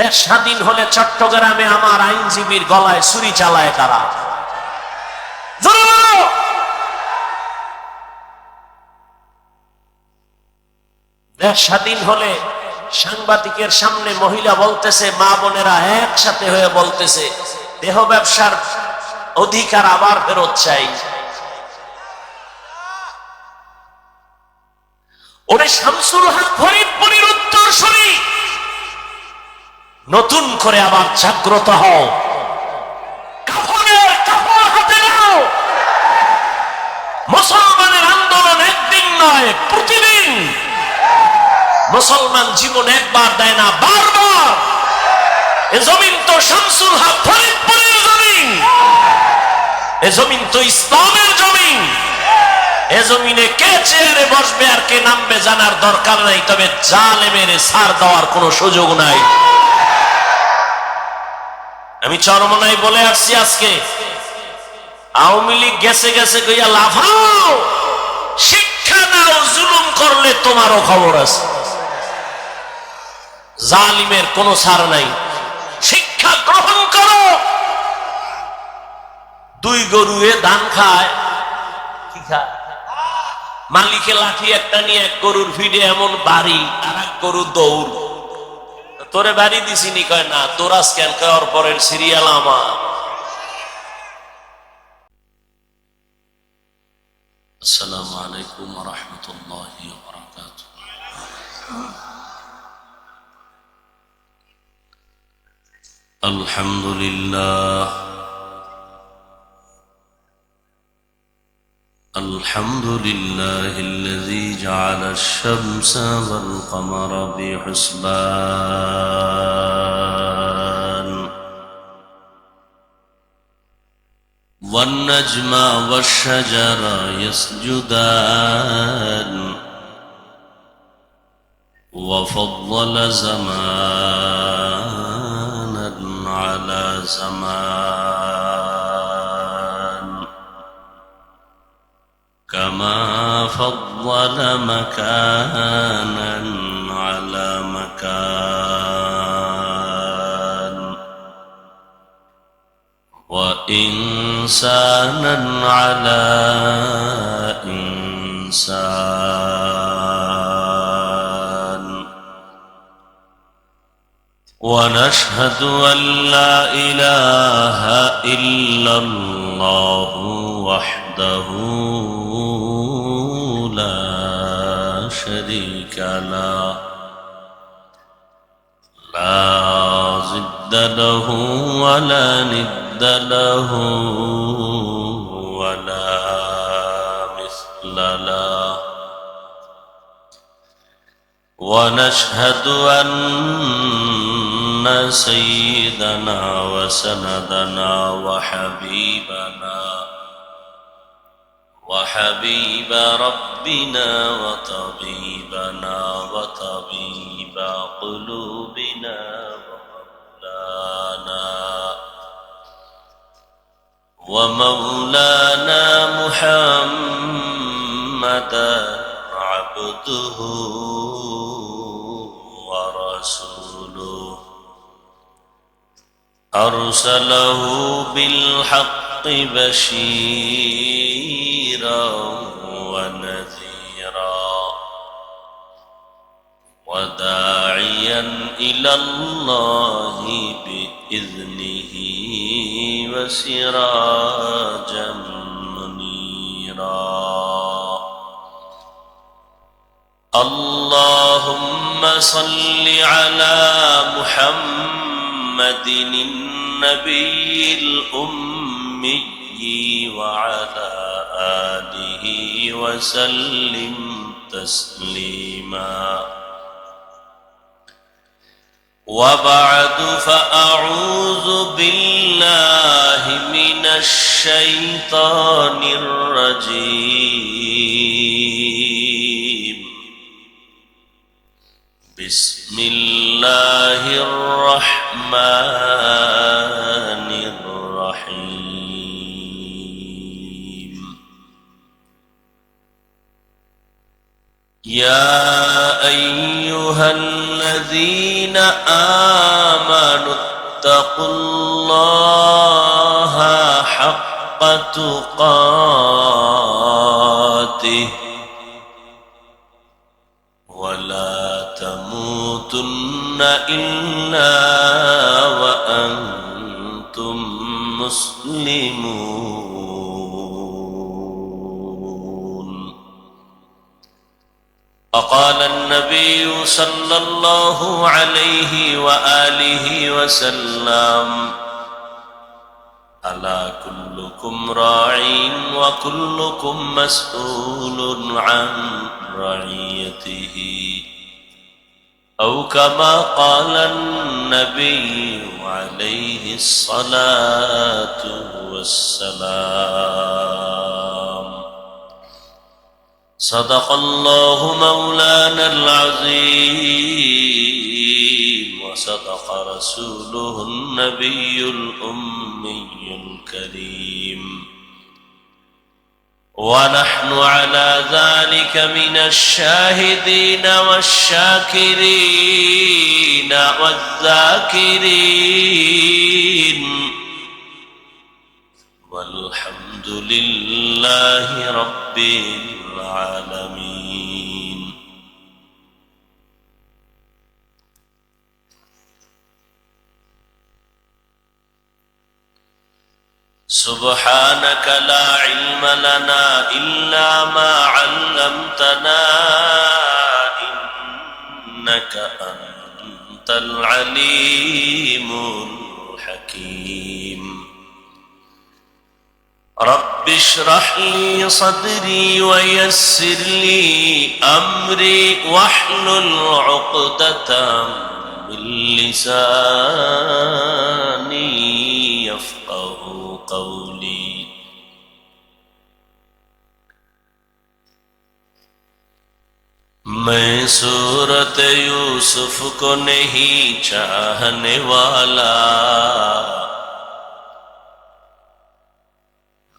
দেশ স্বাধীন হলে চট্টগ্রামে আমার আইনজীবীর গলায় ছুরি চালায় তারা। দেশ স্বাধীন হলে সাংবাদিকের সামনে মহিলা বলতেছে, মা বোনেরা একসাথে হয়ে বলতেছে, দেহ ব্যবসার অধিকার আবার ফেরত চাই। ওরে শামসুল হক ফরিদপুরের উত্তরসূরি, নতুন করে আবার জাগ্রত হও, কাফনের কাপড় হাতে নাও। মুসলমানের আন্দোলন একদিন নয়, প্রতিদিন। মুসলমান জীবন একবার দেয় না, বারবার। এ জমিন তো শামসুল হক ফরিদপুরের জমিন, এ জমিন তো ইসলামের জমিন। এ জমিনে কে চেয়ারে বসবে আর কে নামবে জানার দরকার নাই, তবে জালেমের ছাড় দেওয়ার কোনো সুযোগ নাই। আমি চরমনাই বলে আসছি, আজকে আওয়ামী লীগ গেছে গেছে কইয়া লাফাও, শিক্ষা নাও, জুলুম করলে তোমারও খবর আছে। জালিমের কোনো ছাড় নাই, শিক্ষা গ্রহণ করো। দুই গরুয়ে ধান খায়, কি খায়? মালিকে লাঠি একটা নিয়ে এক গরুর ফিডে এমন বাড়ি, আর এক গরু দৌড়। তোরে বাড়ি দিছিনি? কয় না। তোরা স্ক্যান করার পরের সিরিয়াল আমার। আসসালামু আলাইকুম ওয়া রাহমাতুল্লাহি ওয়া বারাকাতুহু। আলহামদুলিল্লাহ, আলহামদুলিল্লাহিল্লাযী জাআলাশ শামসা ওয়াল কমারা বিহুসবান ওয়ান নাজমা ওয়াশ শাজারা ইয়াসজুদান ওয়া ফাদ্দালা জামানান আলা জামান كما فضل مكانا على مكان وإنسانا على إنسان ونشهد أن لا إله إلا الله وحده لا شريك له لا ضد له ولا ند له ولا مثل له ونشهد أن سيدنا وسندنا وحبيب ربنا وطبيبنا وطبيب قلوبنا ومولانا محمدا عبده ورسوله أرسله بالحق بشيرا ونذيرا وداعيا إلى الله بإذنه وسراجا منيرا اللهم صل على محمد النبي الأمي وعلى آله وسلم تسليما وبعد فأعوذ بالله من الشيطان الرجيم بسم الله الرحمن الرحيم يا أيها أيها الذين آمنوا اتقوا الله حق تقاته ولا تموتن إلا وأنتم مسلمون. وقال النبي صلى الله عليه وآله وسلم: ألا كلكم راع وكلكم مسؤول عن رعيته، أو كما قال النبي عليه الصلاة والسلام. صدق الله مولانا العظيم، وصدق رسوله النبي الأمي الكريم، ونحن على ذلك من الشاهدين والشاكرين والذاكرين، والحمد لله رب العالمين. سبحانك لا علم لنا إلا ما علمتنا إنك أنت العليم الحكيم. رب اشرح لي صدري ويسر لي أمري واحلل عقدة من لساني يفقه قولي. मैं सूरत यूसुफ को नहीं चाहने वाला,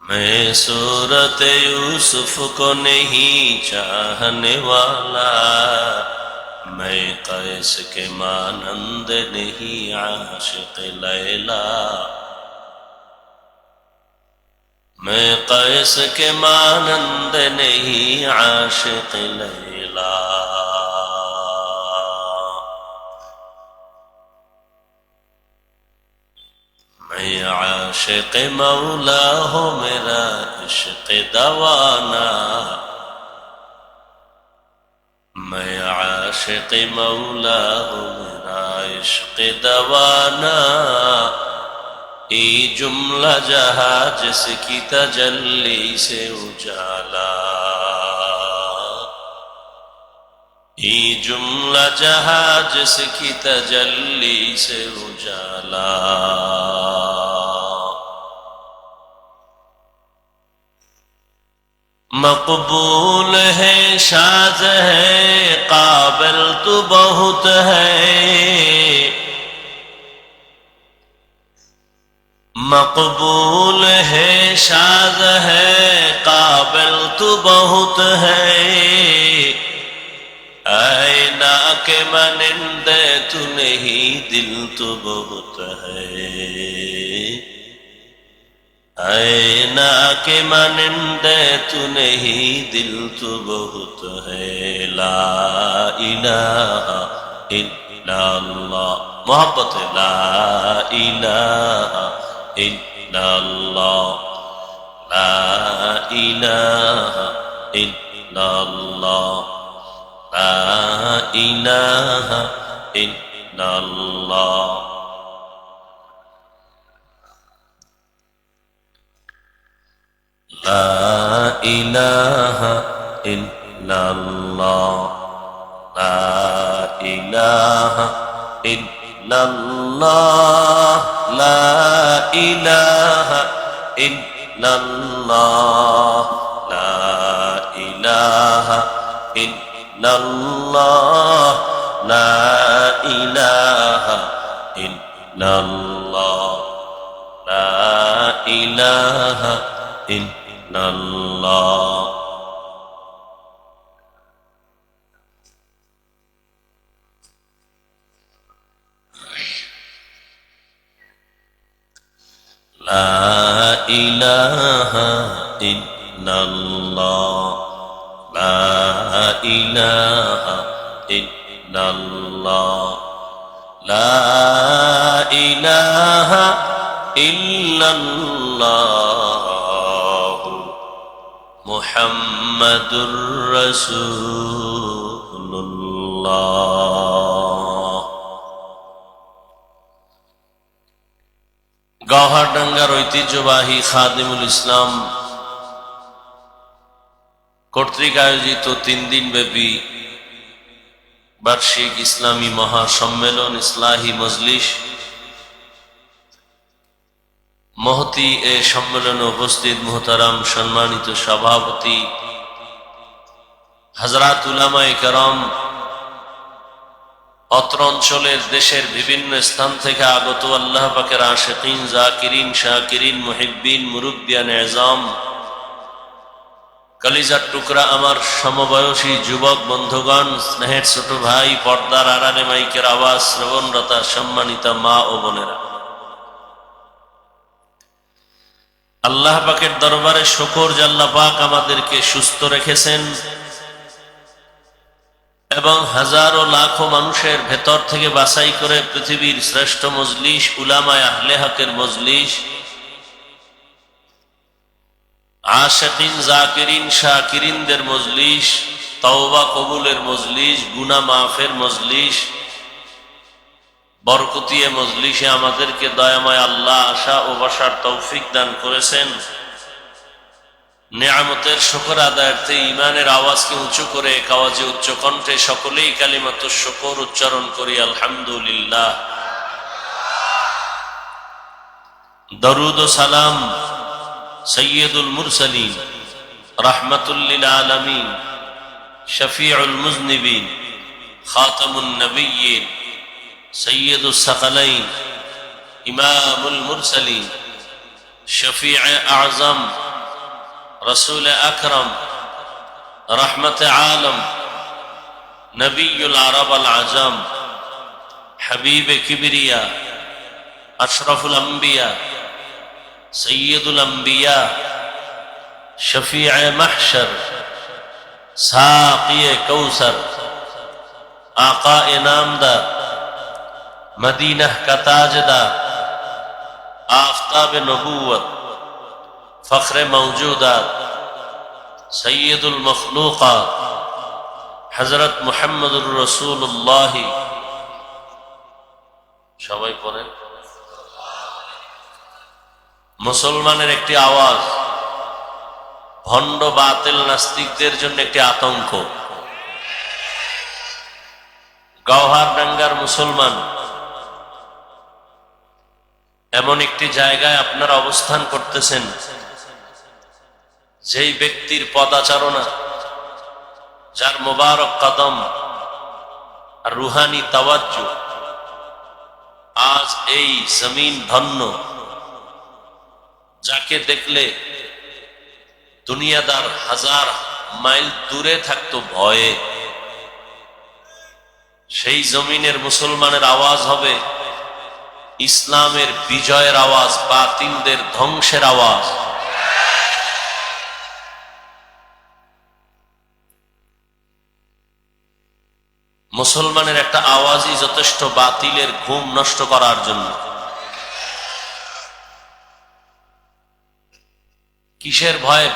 मैं सूरत यूसुफ को नहीं चाहने वाला, मैं कैस के मानंद नहीं आशिक लैला, मैं कैस के मानंद नहीं आशिक लैला। मैं आशिक मौला हूँ, मेरा इश्क दवाना, मैं आशिक मौला हूँ, मेरा इश्क दवाना। ये जुमला जहाँ जिसकी तजल्ली से उजाला, ये जुमला जहाँ जिसकी तजल्ली से उजाला। मकबूल है, शाज़ है, काबिल तो बहुत है, मकबूल है, शाज़ है, काबिल तो बहुत है। आईना के मनिंदे तू नहीं, दिल तो बहुत है। आईना के मनिंदे तू नहीं, दिल तो बहुत है। ला इलाहा इल्लल्लाह, मोहब्बत ला इलाहा इल्लल्लाह, ला इलाहा इल्लल्लाह, ला इलाहा इल्लल्लाह। ला इलाहा इल्लल्लाह, ला इलाहा इल्लल्लाह, ला इलाहा इल्लल्लाह, ला इलाहा इल्लल्लाह, ला इलाहा इल्लल्लाह, ला इलाहा इल्लल्लाह। ইলাহা ইল্লাল্লাহ লা ইলাহা ইল্লাল্লাহ লা ইলাহা ইল্লাল্লাহ মুহাম্মাদুর রাসূলুল্লাহ। গওহারডাঙ্গার ঐতিহ্যবাহী খাদিমুল ইসলাম কর্তৃক আয়োজিত 3 দিন ব্যাপী বার্ষিক ইসলামী মহাসম্মেলন ইসলাহি মজলিস মহতি এ সম্মেলনে উপস্থিত মুহতারাম সম্মানিত সভাপতি হযরত উলামায়ে কেরাম, অত্র অঞ্চলের দেশের বিভিন্ন স্থান থেকে আগত আল্লাহ পাকের আশিকিন, জাকিরিন, শাকিরিন, মুহিব্বিন, মুরব্বিয়ান এজাম, কলিজার টুকরা আমার সমবয়সী যুবক বন্ধুগণ, স্নেহের ছোট ভাই, পর্দার আড়ালে মাইকের আওয়াজ শ্রবণরতা সম্মানিতা মা ও বোনেরা, আল্লাহ পাকের দরবারে শুকর যে আল্লাহ পাক আমাদেরকে সুস্থ রেখেছেন এবং হাজারো লাখো মানুষের ভেতর থেকে বাছাই করে পৃথিবীর শ্রেষ্ঠ মজলিস উলামায়ে আহলে হকের মজলিস, আশিকিন, জাকিরিন, শাকিরিনদের মজলিস, তওবা কবুলের মজলিস, গুনাহ মাফের মজলিস, বরকতিয়ে মজলিসে আমাদেরকে দয়াময় আল্লাহ আশা ও বসার তৌফিক দান করেছেন। নেয়ামতের শুকর আদায়ার্থে ঈমানের আওয়াজকে উঁচু করে এক আওয়াজে উচ্চ কণ্ঠে সকলেই কালিমাতুশ শুকর উচ্চারণ করি আলহামদুলিল্লাহ। দরুদ ও সালাম সৈয়দুল মুরসালিন, রাহমাতুল লিল আলামিন, শফিউল মুজনিবিন, খাতামুন নবিয়্যিন, সৈয়দুস সাকালাইন, ইমামুল মুরসালিন, শফিউ আযম, রসুল আকরম, রহমত আলম, নবীউল আরব আল আজম, হাবিব কিবরিয়া, আশরাফুল আম্বিয়া, সৈয়দুল আম্বিয়া, শফিউ মাহশর, সাকিয়ে কৌসর, आका इनामदार, मदीना का ताजदार, आफताब नबूवत, फख्र मौजूदात, सैयदुल मखलूकात, हजरत मुहम्मदुर रसूलुल्लाह। সবাই পড়েন। মুসলমানের একটি আওয়াজ ভণ্ড বাতিল নাস্তিকদের জন্য একটি আতঙ্ক। গওহারডাঙ্গার মুসলমান এমন একটি জায়গায় আপনারা অবস্থান করতেছেন, যেই ব্যক্তির পদাচারণা, যার মোবারক কদম আর রুহানি তাওয়াজ্জু আজ এই জমিন ধন্য, যাকে দেখলে দুনিয়াদার হাজার মাইল দূরে থাকতো ভয়ে, সেই জমিনের মুসলমানের আওয়াজ হবে ইসলামের বিজয়ের আওয়াজ, বাতিলদের ধ্বংসের আওয়াজ। মুসলমানের একটা আওয়াজই যথেষ্ট বাতিলের ঘুম নষ্ট করার জন্য। কিসের ভয়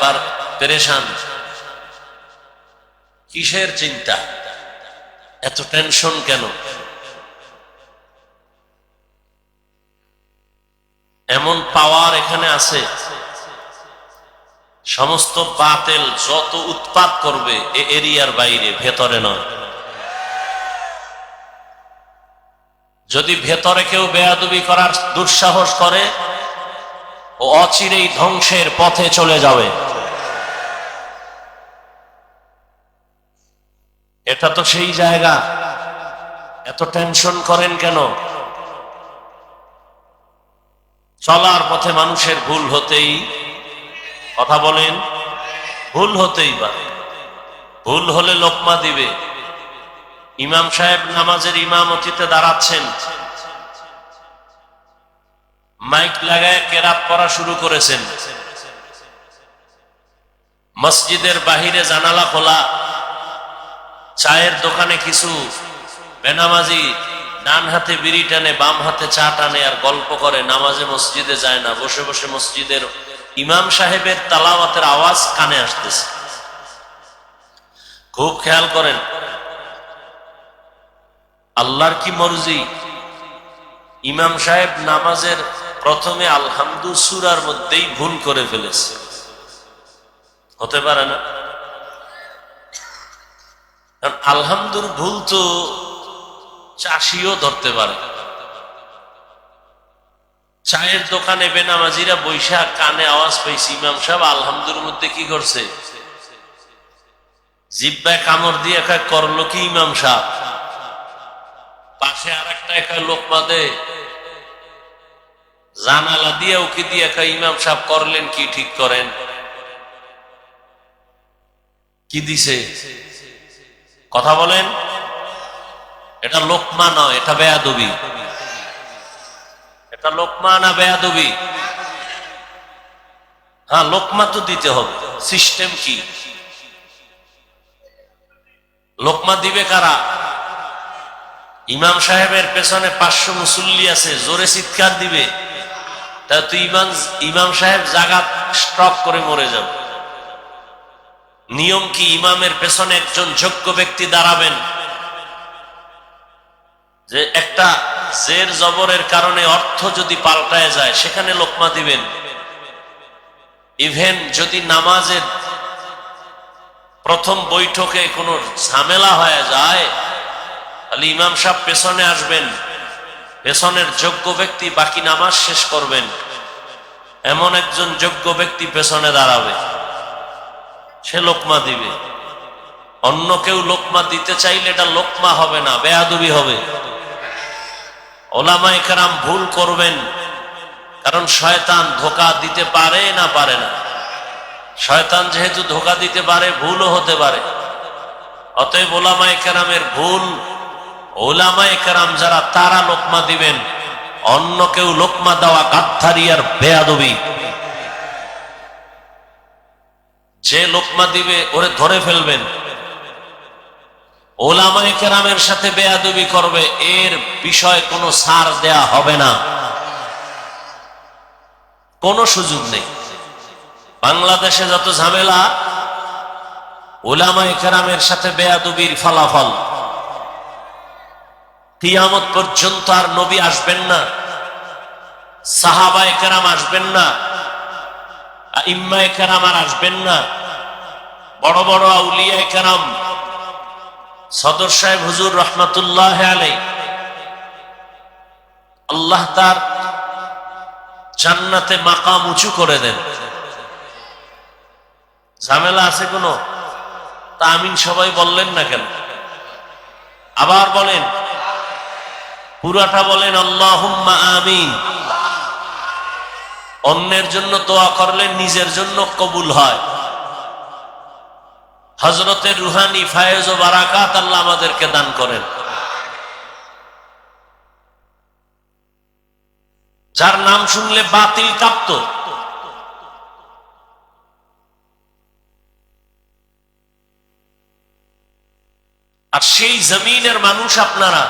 পেরেশান, কিসের চিন্তা, এত টেনশন কেন? এমন পাওয়ার এখানে আছে, সমস্ত বাতিল যত উৎপাত করবে এ এরিয়ার বাইরে, ভেতরে নয়। যদি ভেতরে কেউ বেয়াদবি করার দুঃসাহস করে, ও অচিরেই ধ্বংসের পথে চলে যাবে। এটা তো সেই জায়গা, এত টেনশন করেন কেন? চলার পথে মানুষের ভুল হতেই, কথা বলেন, ভুল হতেই পারে। ভুল হলে লোকমা দিবে। ইমাম সাহেব নামাজের ইমামতিতে দাঁড়াচ্ছেন, মাইক লাগায় কেরাত পড়া শুরু করেছেন। মসজিদের বাহিরে জানালা খোলা, চায়ের দোকানে কিছু বেনামাজি ডান হাতে বিড়ি টানে, বাম হাতে চা টানে আর গল্প করে, নামাজে মসজিদে যায় না, বসে বসে মসজিদের ইমাম সাহেবের তালাওয়াতের আওয়াজ কানে আসতেছে। খুব খেয়াল করেন, আল্লাহর কি মর্জি, ইমাম সাহেব নামাজের প্রথমে আলহামদু সূরার মধ্যেই ভুল করে ফেলেছে। হতে পারে না? আলহামদুর ভুল তো চাষিও ধরতে পারে। চায়ের দোকানে বেনামাজিরা বৈশা কানে আওয়াজ পাইছে, ইমাম সাহেব আলহামদুর মধ্যে কি করছে, জিব্বায় কামড় দিয়ে করলো কি ইমাম সাহেব। পাশে আর একটা লোকমা দে, জানালা দিয়ে ওকে দিয়ে ইমাম সাহেব করলেন কি, ঠিক করেন কি দিছে, কথা বলেন। এটা লোকমা নয়, এটা বেয়াদবি। এটা লোকমা না বেয়াদবি? হ্যাঁ, লোকমা তো দিতে হবে। সিস্টেম কি? লোকমা দিবে কারা? ইমাম সাহেবের পেছনে 500 মুসল্লি আছে, জোরে চিৎকার দিবে, তা তুই ইমাম সাহেব জায়গা স্ট্রক করে মরে যাবে। নিয়ম কি? ইমামের পেছনে একজন যোগ্য ব্যক্তি দাঁড়াবেন, যে একটা জের জবরের কারণে অর্থ যদি পাল্টায় যায় সেখানে লোকমা দিবেন। ইভেন যদি নামাজের প্রথম বৈঠকে কোনো ঝামেলা হয়ে যায়, তাহলে ইমাম সাহেব পেছনে আসবেন, পেছনের যোগ্য ব্যক্তি বাকি নামাজ শেষ করবেন, এমন একজন যোগ্য ব্যক্তি পেছনে দাঁড়াবে, সে লোকমা দিবে। অন্য কেউ লোকমা দিতে চাইলে এটা লোকমা হবে না, বেয়াদবি হবে। ওলামায়ে কেরাম ভুল করবেন, কারণ শয়তান ধোঁকা দিতে পারে না, পারে না। শয়তান যেহেতু ধোঁকা দিতে পারে, ভুলও হতে পারে। অতএব ওলামায়ে কেরামের ভুল, ওলামায়ে কেরাম যারা তারা লোকমা দিবেন, অন্য কেউ লোকমা দেওয়া গাদ্দারি আর বেয়াদবি। যে লোকমা দিবে ওরে ধরে ফেলবেন। ওলামায়ে কেরামের সাথে বেয়াদবি করবে, এর বিষয়ে কোনো ছাড় দেয়া হবে না, কোনো সুযোগ নেই। বাংলাদেশে যত ঝামেলা, ওলামায়ে কেরামের সাথে বেয়াদবির ফলাফল। কিয়ামত পর্যন্ত আর নবী আসবেন না, সাহাবায়ে কেরাম আসবেন না, আইম্মায়ে কেরাম আর আসবেন না, বড় বড় আউলিয়ায়ে কেরাম, সদর সাহেব হুজুর রহমাতুল্লাহ আলাইহি, আল্লাহ তার জান্নাতে মাকাম উঁচু করে দেন। ঝামেলা আছে কোনো? তা আমিন সবাই বললেন না কেন? আবার বলেন, পুরাটা বলেন আল্লাহুম্মা আমিন। অন্যের জন্য দোয়া করলে নিজের জন্য কবুল হয়। হযরতের রুহানি ফায়েজ ও বারাকাত আল্লাহ আমাদেরকে দান করেন। যার নাম শুনলে বাতিল কাঁপত, আর সেই জমিনের মানুষ আপনারা,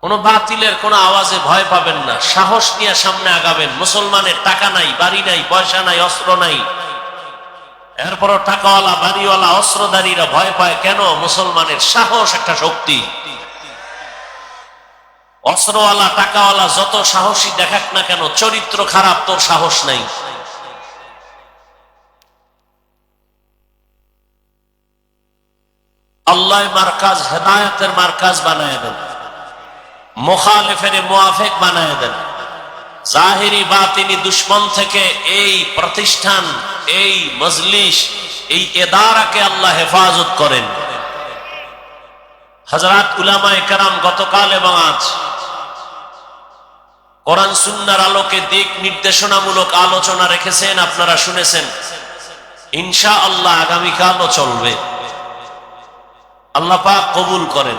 কোন বাতিলের কোন আওয়াজে ভয় পাবেন না, সাহস নিয়ে সামনে আগাবেন। মুসলমানের টাকা নাই, বাড়ি নাই, পয়সা নাই, অস্ত্র নাই, এরপরও টাকাওয়ালা, বাড়িওয়ালা, অস্ত্রধারীরা ভয় পায় কেন? মুসলমানের সাহস একটা শক্তি। অস্ত্রওয়ালা, টাকাওয়ালা যত সাহসী দেখাক না কেন, চরিত্র খারাপ, তোর সাহস নাই। আল্লাহ মার্কাজ, হেদায়েতের মার্কাজ বানায় দেন, মুখালিফের মুআফিক বানায় দেন। জাহিরি বাতিনি দুশ্মন থেকে এই প্রতিষ্ঠান, এই মজলিস, এই ইদারাকে আল্লাহ হেফাজত করেন। হযরত উলামায়ে কেরাম গতকাল এবং আজ কোরআন সুন্নাহর আলোকে দিক নির্দেশনামূলক আলোচনা রেখেছেন, আপনারা শুনেছেন। ইনশাআল্লাহ আগামীকালও চলবে। আল্লাহ পাক কবুল করেন।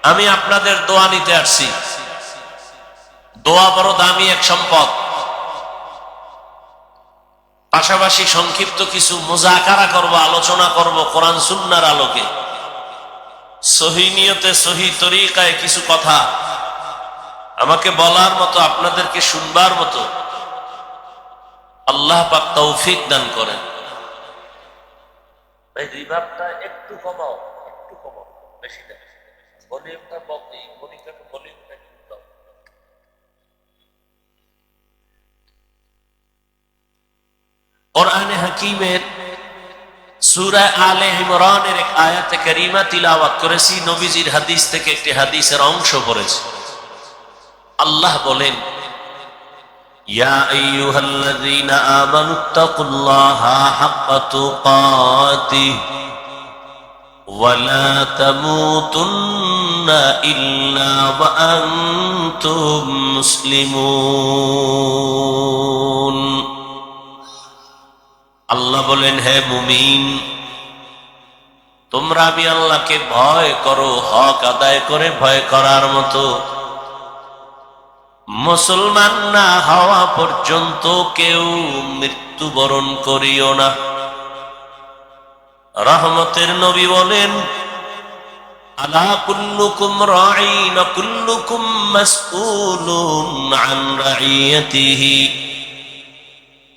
আমি আপনাদের দোয়া নিতে আসছি। দোয়া বড় দামি এক সম্পদ। পাশাপাশি সংক্ষিপ্ত কিছু মুযাকারা করব, আলোচনা করব কোরআন সুন্নাহর আলোকে। সহি নিয়তে সহি তরিকায় কিছু কথা আমাকে বলার মতো, আপনাদেরকে শুনবার মতো আল্লাহ পাক তৌফিক দান করেন। ভাই রিভাবটা একটু কমাও, একটু কমাও, বেশি না। ভলিউমটা বলতে ভলিউমটা একটু দাও। কোরআনে হাকিমের সূরা আলে ইমরানের এক আয়াতে কারীমা তিলাওয়াত করেছি, নবীজির হাদিস থেকে একটি হাদিসের অংশ পড়েছি। আল্লাহ বলেন, ইয়া আইয়ুহাল্লাযীনা আমানুত্তাকুল্লাহা হাক্কা তুকাতিহি ওয়া লা তামুতুন্না ইল্লা ওয়া আনতুম মুসলিমুন। আল্লাহ বলেন, হে মুমিন, তোমরা আমি আল্লাহকে ভয় করো, হক আদায় করে ভয় করার মতো। মুসলমান না হওয়া পর্যন্ত কেউ মৃত্যুবরণ করিও না। রহমতের নবী বলেন, আলা কুল্লুকুম রাঈন ওয়া কুল্লুকুম মাসউলুন আন রাইয়াতিহি।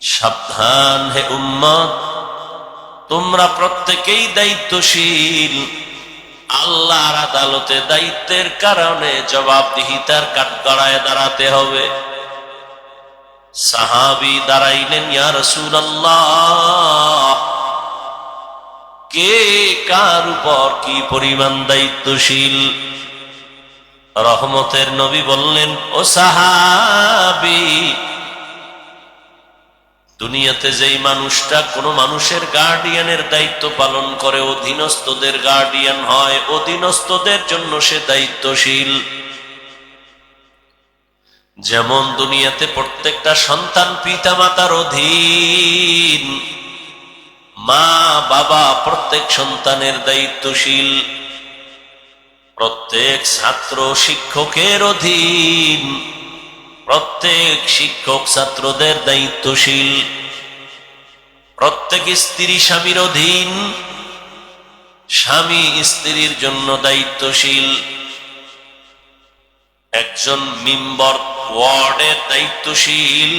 সাবধান হে উম্মত, তোমরা প্রত্যেকেই দায়িত্বশীল। আল্লাহর আদালতে দায়িত্বের কারণে জবাবদিহিতার কাঠগড়ায় দাঁড়াতে হবে। সাহাবী দাঁড়াইলেন, ইয়া রাসূলুল্লাহ, কে কার উপর কি পরিমাণ দায়িত্বশীল? রহমতের নবী বললেন, ও সাহাবী, দুনিয়াতে যেই মানুষটা কোনো মানুষের গার্ডিয়ানের দায়িত্ব পালন করে, অধীনস্থদের গার্ডিয়ান হয়, অধীনস্থদের জন্য সে দায়িত্বশীল। যেমন দুনিয়াতে প্রত্যেকটা সন্তান পিতা মাতার অধীন, মা বাবা প্রত্যেক সন্তানের দায়িত্বশীল। প্রত্যেক ছাত্র শিক্ষকের অধীন, প্রত্যেক শিক্ষক ছাত্রদের দায়িত্বশীল। প্রত্যেক স্ত্রী স্বামীর অধীন, স্বামী স্ত্রীর জন্য দায়িত্বশীল। একজন মেম্বার ওয়ার্ডের দায়িত্বশীল,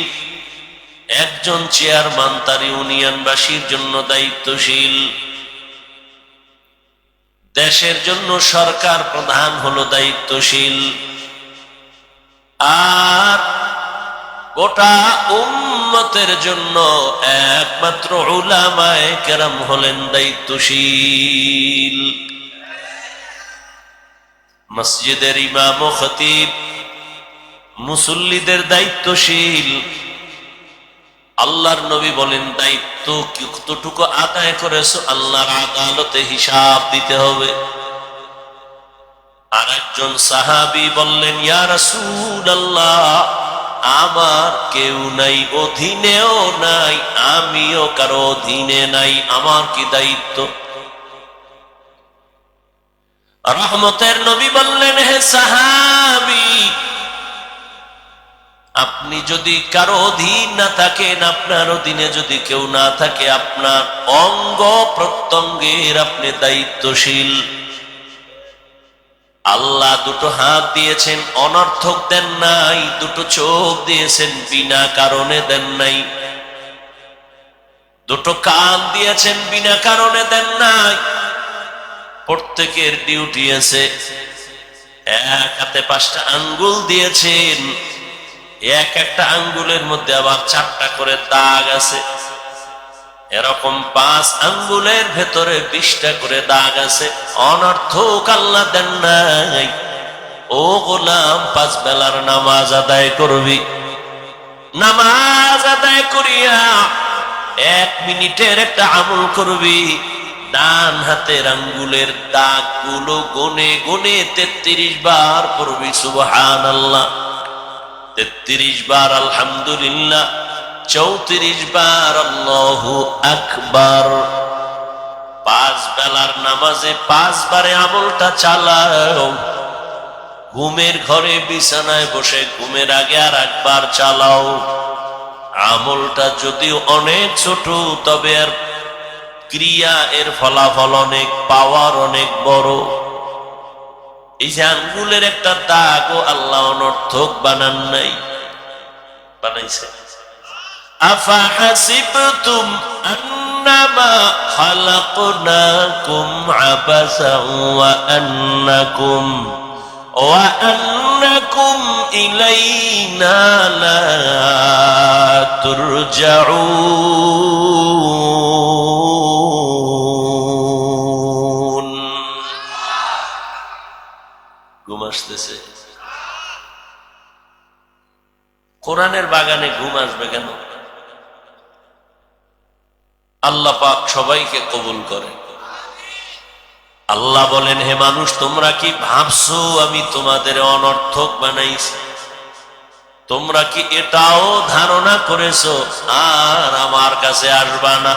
একজন চেয়ারম্যান তার ইউনিয়নবাসীর জন্য দায়িত্বশীল। দেশের জন্য সরকার প্রধান হলো দায়িত্বশীল। আর গোটা উম্মতের জন্য একমাত্র উলামায়ে কেরাম হলেন দায়িত্বশীল। মসজিদের ইমাম ও খতিব মুসল্লিদের দায়িত্বশীল। আল্লাহর নবী বলেন, দায়িত্ব কতটুকু আদায় করেছো আল্লাহর আদালতে হিসাব দিতে হবে। আর একজন সাহাবী বললেন, ইয়া রাসূলুল্লাহ, আমার কেউ নাই, অধীনেও নাই, আমিও কারো অধীনে নাই, আমার কি দায়িত্ব? রহমতের নবী বললেন, হে সাহাবী, আপনি যদি কারো অধীন না থাকেন, আপনার অধীনে যদি কেউ না থাকে, আপনার অঙ্গ প্রত্যঙ্গের আপনি দায়িত্বশীল। আল্লাহ দুটো হাত দিয়েছেন, অনর্থক দেন নাই। দুটো চোখ দিয়েছেন, বিনা কারণে দেন নাই। দুটো কান দিয়েছেন, বিনা কারণে দেন নাই। প্রত্যেকের ডিউটি আছে। এক হাতে 5টা আঙ্গুল দিয়েছেন, এক একটা আঙ্গুলের মধ্যে আবার 4টা করে দাগ আছে। এরকম 5 আঙ্গুলের ভেতরে 20টা করে দাগ আছে। অনর্থক আল্লাহ দেন নাই। ও গোলাম, 5 বেলার নামাজ আদায় করবি, নামাজ আদায় করিয়া 1 মিনিটের একটা আমল করবি। ডান হাতের আঙ্গুলের দাগগুলো গনে গনে 33 বার পড়বি সুবহানাল্লাহ, 33 বার আলহামদুলিল্লাহ, 34 বার আল্লাহু আকবার। 5 বেলার নামাজে 5 বারে আমলটা চালাও। ঘুমের ঘরে বিছানায় বসে ঘুমের আগে আর একবার চালাও। আমলটা যদিও অনেক ছোট, তবে আর ক্রিয়া এর ফলাফল অনেক, পাওয়ার অনেক বড়। এই যে আঙ্গুলের একটা দাগও আল্লাহ অনর্থক বানান নাই, বানাইছে। আফা হাসিবতুম আন্নামা খালাকনাকুম আবাসান ওয়া আন্নাকুম ইলাইনা লা তুরজাউন। ঘুম আসতেছে? কোরআনের বাগানে ঘুম আসবে কেন? আল্লাহ পাক সবাইকে কবুল করে। আল্লাহ বলেন, হে মানুষ, তোমরা কি ভাবছো আমি তোমাদের অনর্থক বানাইছি? তোমরা কি এটাও ধারণা করেছো আর আমার কাছে আসবা না?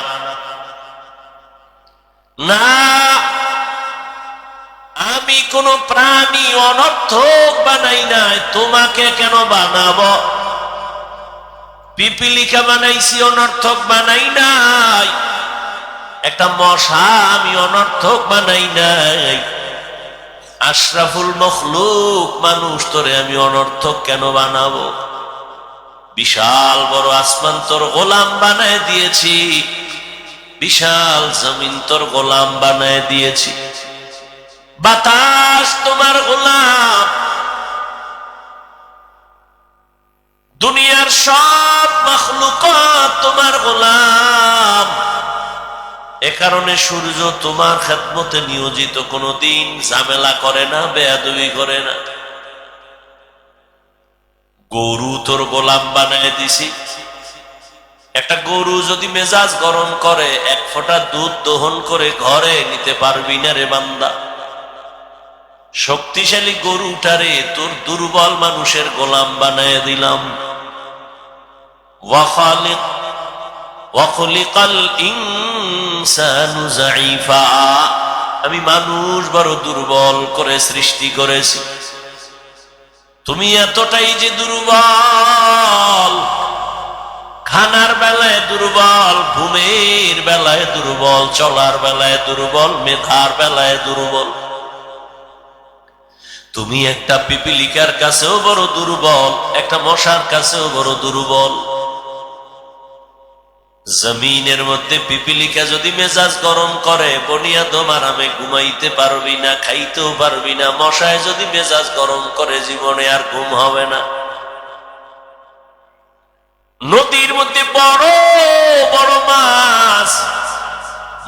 না, আমি কোন প্রাণী অনর্থক বানাই নাই। তোমাকে কেন বানাবো? পিপিলিকা বানাইছি, অনর্থক বানাই নাই। একটা মশা আমি অনর্থক বানাই নাই। আশরাফুল মখলুক মানুষ, তোরে আমি অনর্থক কেন বানাবো? বিশাল বড় আসমান তোর গোলাম বানায় দিয়েছি, বিশাল জমিন তোর গোলাম বানায় দিয়েছি, বাতাস তোমার গোলাম, দুনিয়ার সব মখলুকাত তোমার গোলাম। এ কারণে সূর্য তোমার খেদমতে নিয়োজিত, কোনদিন ঝামেলা করে না, বেয়াদবি করে না। গরু তোর গোলাম বানায় দিছি। একটা গরু যদি মেজাজ গরম করে, এক ফোঁটা দুধ দহন করে ঘরে নিতে পারবি না রে বান্দা। শক্তিশালী গরুটারে তোর দুর্বল মানুষের গোলাম বানায় দিলাম। ওয়াখলিকাল ইনসানু যায়ীফা, আমি মানুষ বড় দুর্বল করে সৃষ্টি করেছি। তুমি এতটাই যে দুর্বল, খানার বেলায় দুর্বল, ঘুমের বেলায় দুর্বল, চলার বেলায় দুর্বল, মেধার বেলায় দুর্বল। তুমি একটা পিপিলিকার কাছেও বড় দুর্বল, একটা মশার কাছেও বড় দুর্বল। জমিনের মধ্যে পিপিলিকা যদি মেজাজ গরম করে, বনিয়াদম আরামে ঘুমাইতে পারবি না, খাইতেও পারবি না। মশায় যদি মেজাজ গরম করে, জীবনে আর ঘুম হবে না। নদীর মধ্যে বড় বড় মাছ,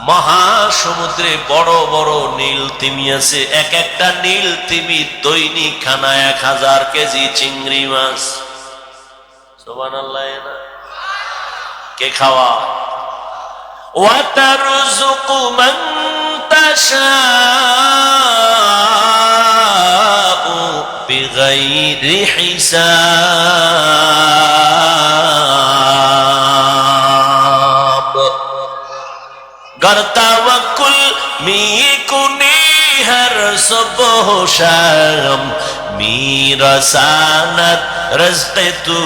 মহাসমুদ্রে বড় বড় নীল তিমি আছে। এক একটা নীল তিমির দৈনিক খানা 1000 কেজি চিংড়ি মাছ। সুবহানাল্লাহ। না কে খাওয়া? ওয়াতারযুকু মান তাশাউ বিগাইরি হিসাব। गर तवक्कुल मीकुनी हर सुबह शाम, मीरसानत रज़्क़ तू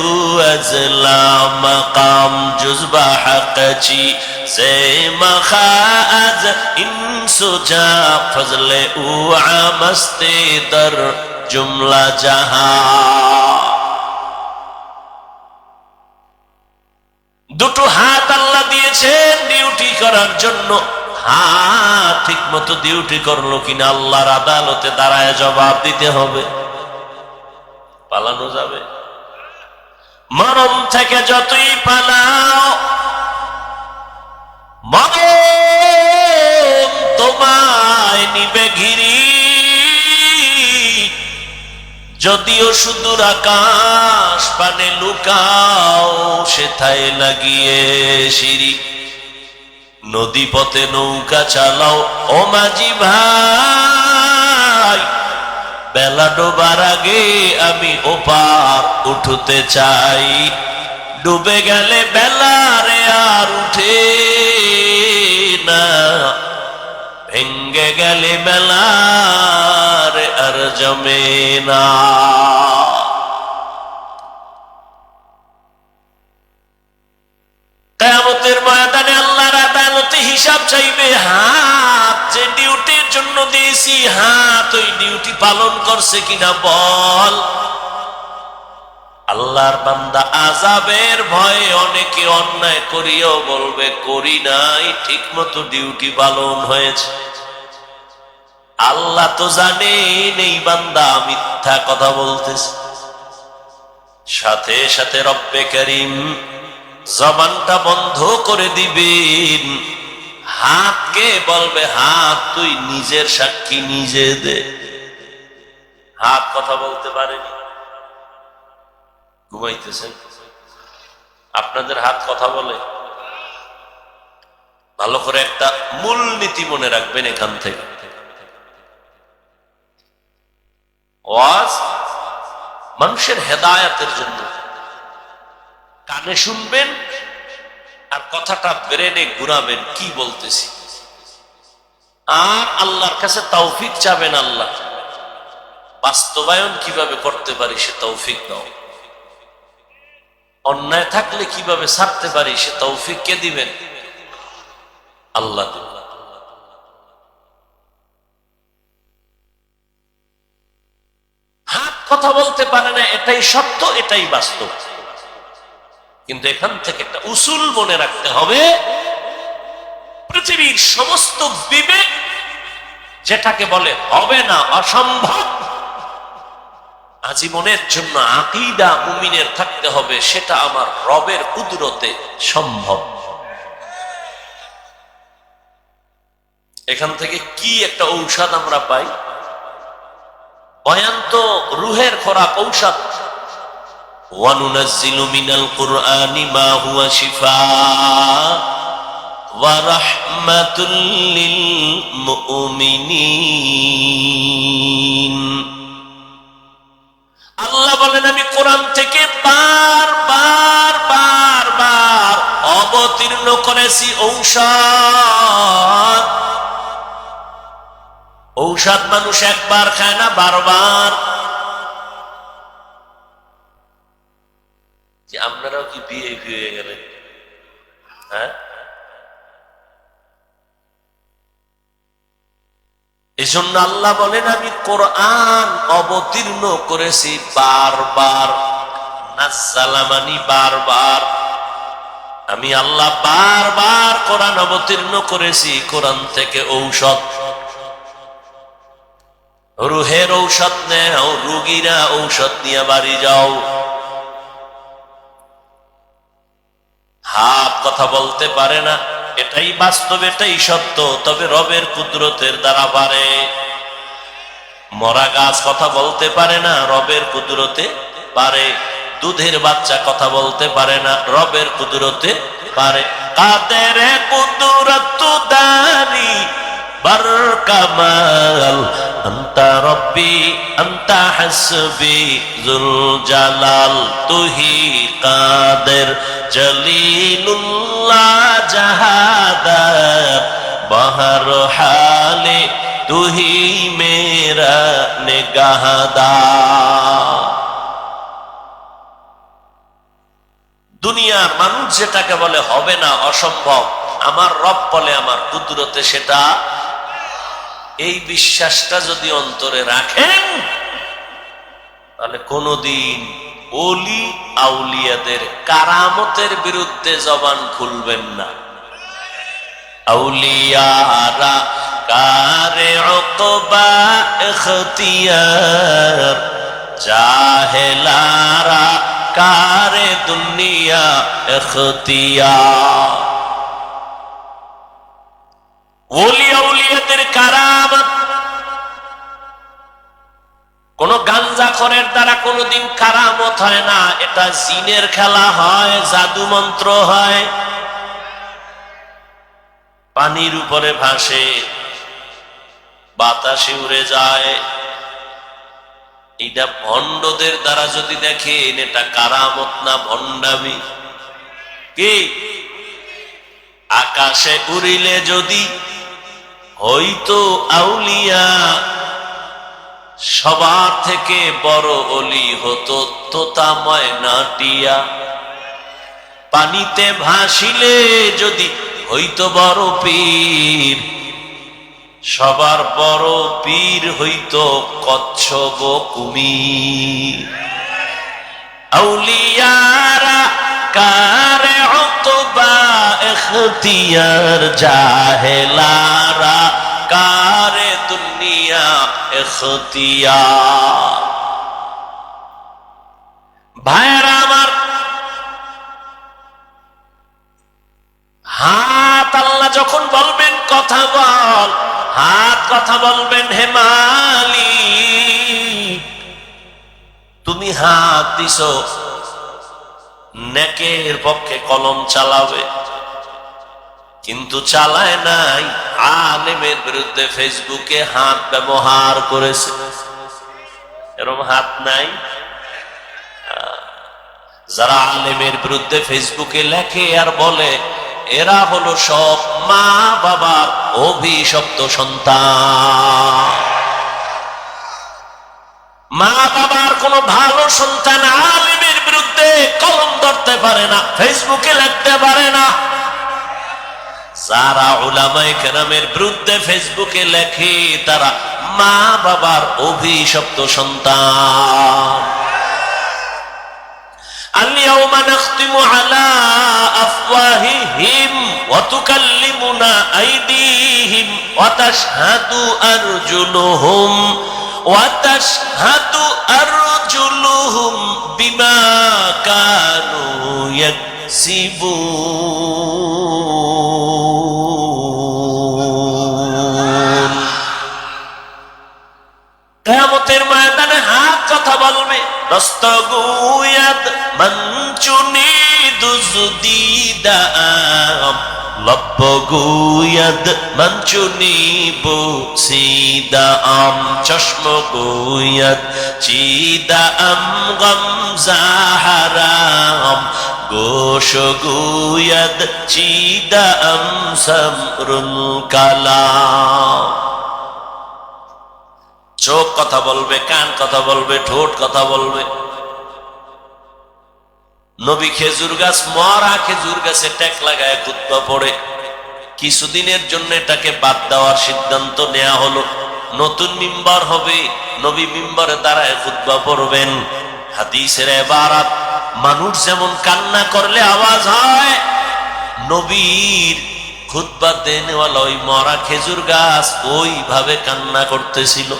अज़ला मकाम, जुज़्बा हक़ची से मखाज इंसुजा, फज़ले उ आमस्ते दर जुमला जहां। দুটো হাত আল্লাহ দিয়েছেন ডিউটি করার জন্য। হাত ঠিক মতো ডিউটি করলো কিনা আল্লাহর আদালতে দাঁড়ায় জবাব দিতে হবে। পালানো যাবে? মরণ থেকে যতই পালাও, মরণ তোমায় নিবে ঘিরি। যদিও সুদূর আকাশ পানে লুকাও, সেথায় লাগিয়ে সিঁড়ি। নদী পথে নৌকা চালাও ও মাঝি ভাই, বেলা ডোবার আগে আমি ওপার উঠতে চাই। ডুবে গেলে বেলারে আর উঠে না, ভেঙ্গে গেলে বেলারে আর জমে না। কিয়ামতের ময়দানে আল্লাহর আদালতে হিসাব চাইবে। হাত যে ডিউটির জন্য দিয়েছি, হাত ওই ডিউটি পালন করছে কিনা বল। আল্লাহর বান্দা আযাবের ভয়ে অনেকে অন্যায় করিও বলবে করি নাই, ঠিক মতো ডিউটি পালন হয়েছে। আল্লাহ তো জানেন এই বান্দা মিথ্যা কথা বলতেছে। সাথে সাথে রব্বে করিম জবানটা বন্ধ করে দিবেন। হাতকে বলবে, হাত তুই নিজের সাক্ষী নিজে দে। হাত কথা বলতে পারেনি। ঘুমাইতেছেন? আপনাদের হাত কথা বলে? ভালো করে একটা মূল নীতি মনে রাখবেন এখান থেকে। ওয়াজ মানুষের হেদায়েতের জন্য। কানে শুনবেন আর কথাটা ব্রেনে ঘুরাবেন কি বলতেছি, আর আল্লাহর কাছে তৌফিক চাবেন। আল্লাহ বাস্তবায়ন কিভাবে করতে পারি সে তৌফিক দাও। অন্যায় থাকলে কিভাবে ছাড়তে পারি সে তৌফিক কে দিবেন? আল্লাহ দিবেন। হাত কথা বলতে পারে না, এটাই সত্য, এটাই বাস্তব। কিন্তু এখান থেকে একটা উসুল মনে রাখতে হবে। পৃথিবীর সমস্ত বিবেক যেটাকে বলে হবে না, অসম্ভব, আজীবনের জন্য আকীদা মুমিনের থাকতে হবে সেটা আমার রবের কুদরতে সম্ভব। এখান থেকে কি একটা ঔষধ আমরা পাই। বয়ান তো রুহের খোরাক, ঔষধ। ওয়ানুনাজ্জিলু মিনাল কুরআনি মা হুয়া শিফাআ ওয়া রাহমাতুল লিল মুমিনিন। আল্লাহ বলেন আমি কোরআন থেকে বার অবতীর্ণ করেছি ঔষধ। ঔষধ মানুষ একবার খায় না, বারবার। যে আপনারাও কি বিয়ে হয়ে গেলেন? হ্যাঁ, এই জন্য আল্লাহ বলেন আমি কোরআন অবতীর্ণ করেছি বারবার। নাজ্জালামানি বারবার। আমি আল্লাহ বারবার কোরআন অবতীর্ণ করেছি। কোরআন থেকে ঔষধ, রুহের ঔষধ নেও, রোগীরা ঔষধ নিয়ে বাড়ি যাও। হাত কথা বলতে পারে না, এটাই বাস্তব, এটাই সত্য। তবে রবের কুদরতের দ্বারা পারে। মরা গাছ কথা বলতে পারে না, রবের কুদরতে পারে। দুধের বাচ্চা কথা বলতে পারে না, রবের কুদরতে পারে। কাদের কুদরত দানি বার কামাল আন্তা রব্বি আন্তা হাসবি যুল জালাল। তুহি কাদের জলিলুল্লাহ জাহাদাত বহর হালে তুহি মেরা নিগাহদার। দুনিয়ার মানুষ যেটাকে বলে হবে না, অসম্ভব, আমার রব বলে আমার কুদরতে সেটা। এই বিশ্বাসটা যদি অন্তরে রাখেন তাহলে কোনদিন ওলি আউলিয়াদের কারামতের বিরুদ্ধে জবান খুলবেন না। আউলিয়ারা কারে উকবা ইখতিয়ার, জাহেলারা কারে দুনিয়া ইখতিয়ার। ওলি আউলিয়াদের কারামত কোন গাঞ্জাখরের দ্বারা কোনদিন কারামত হয় না। এটা জিনের খেলা হয়, জাদু মন্ত্র হয়। পানির উপরে ভাসে, বাতাসে উড়ে যায়। এটা ভণ্ডদের দ্বারা যদি দেখেন এটা কারামত না ভণ্ডামি। কি আকাশে উড়িলে যদি হইতো আউলিয়া, সবার থেকে বড় অলি হতো তোতা ময়না টিয়া। পানিতে ভাসিলে যদি হইতো বড় পীর, সবার বড় পীর হইতো কচ্ছপ কুমির। আউলিয়ারা কারে উতবা ইখতিয়ার, জাহেলারা কারে দুনিয়া ইখতিয়ার। ভাইরা আমার, হাত আল্লাহ যখন বলবেন কথা বল, হাত কথা বলবেন হে মালিক। তুমি হাত দিছো নেকের পক্ষে কলম চালাবে, কিন্তু চালায় নাই, আলেমের বিরুদ্ধে ফেসবুকে হাত ব্যবহার করেছে। এরকম হাত নাই? যারা আলেমের বিরুদ্ধে ফেসবুকে লেখে আর বলে, এরা হলো সব মা বাবার অভিশপ্ত সন্তান। মা বাবার কোনো ভালো সন্তান আলেমের বিরুদ্ধে কলম ধরতে পারে না, ফেসবুকে লিখতে পারে না। যারা উলামায়ে কেরামের বিরুদ্ধে ফেসবুকে লেখে, তারা মা বাবার অভিশপ্ত সন্তান। اليوم نختم على أفواههم وتكلمنا أيديهم وتشهد أرجلهم بما كانوا يكسبون। কিয়ামতের ময়দানে হাত কথা বলবে। দস্তগুয়াদ মঞ্চুনি দুজদিদাম, লব্বগুয়াদ মঞ্চুনি বুসিদাম, চশমগুয়াদ চিদাম গমজাহারাম, গোশগুয়াদ চিদাম সমরুল কালাম। চোখ কথা বলবে, কান কথা বলবে, ঠোঁট কথা বলবে। নবী খেজুর গাছ, মরা খেজুর গাছে ট্যাক লাগায় খুতবা পড়ে। কিছুদিনের জন্য এটাকে বাদ দেওয়ার সিদ্ধান্ত নেওয়া হলো। নতুন মিম্বার হবে, নবী মিম্বারে দাঁড়ায় খুতবা পড়বেন। হাদিসের ইবারাত, মানুষ যেমন কান্না করলে আওয়াজ হয়, নবীর খুতবা দেনেওয়ালা ওই মরা খেজুর গাছ ওইভাবে কান্না করতেছিল।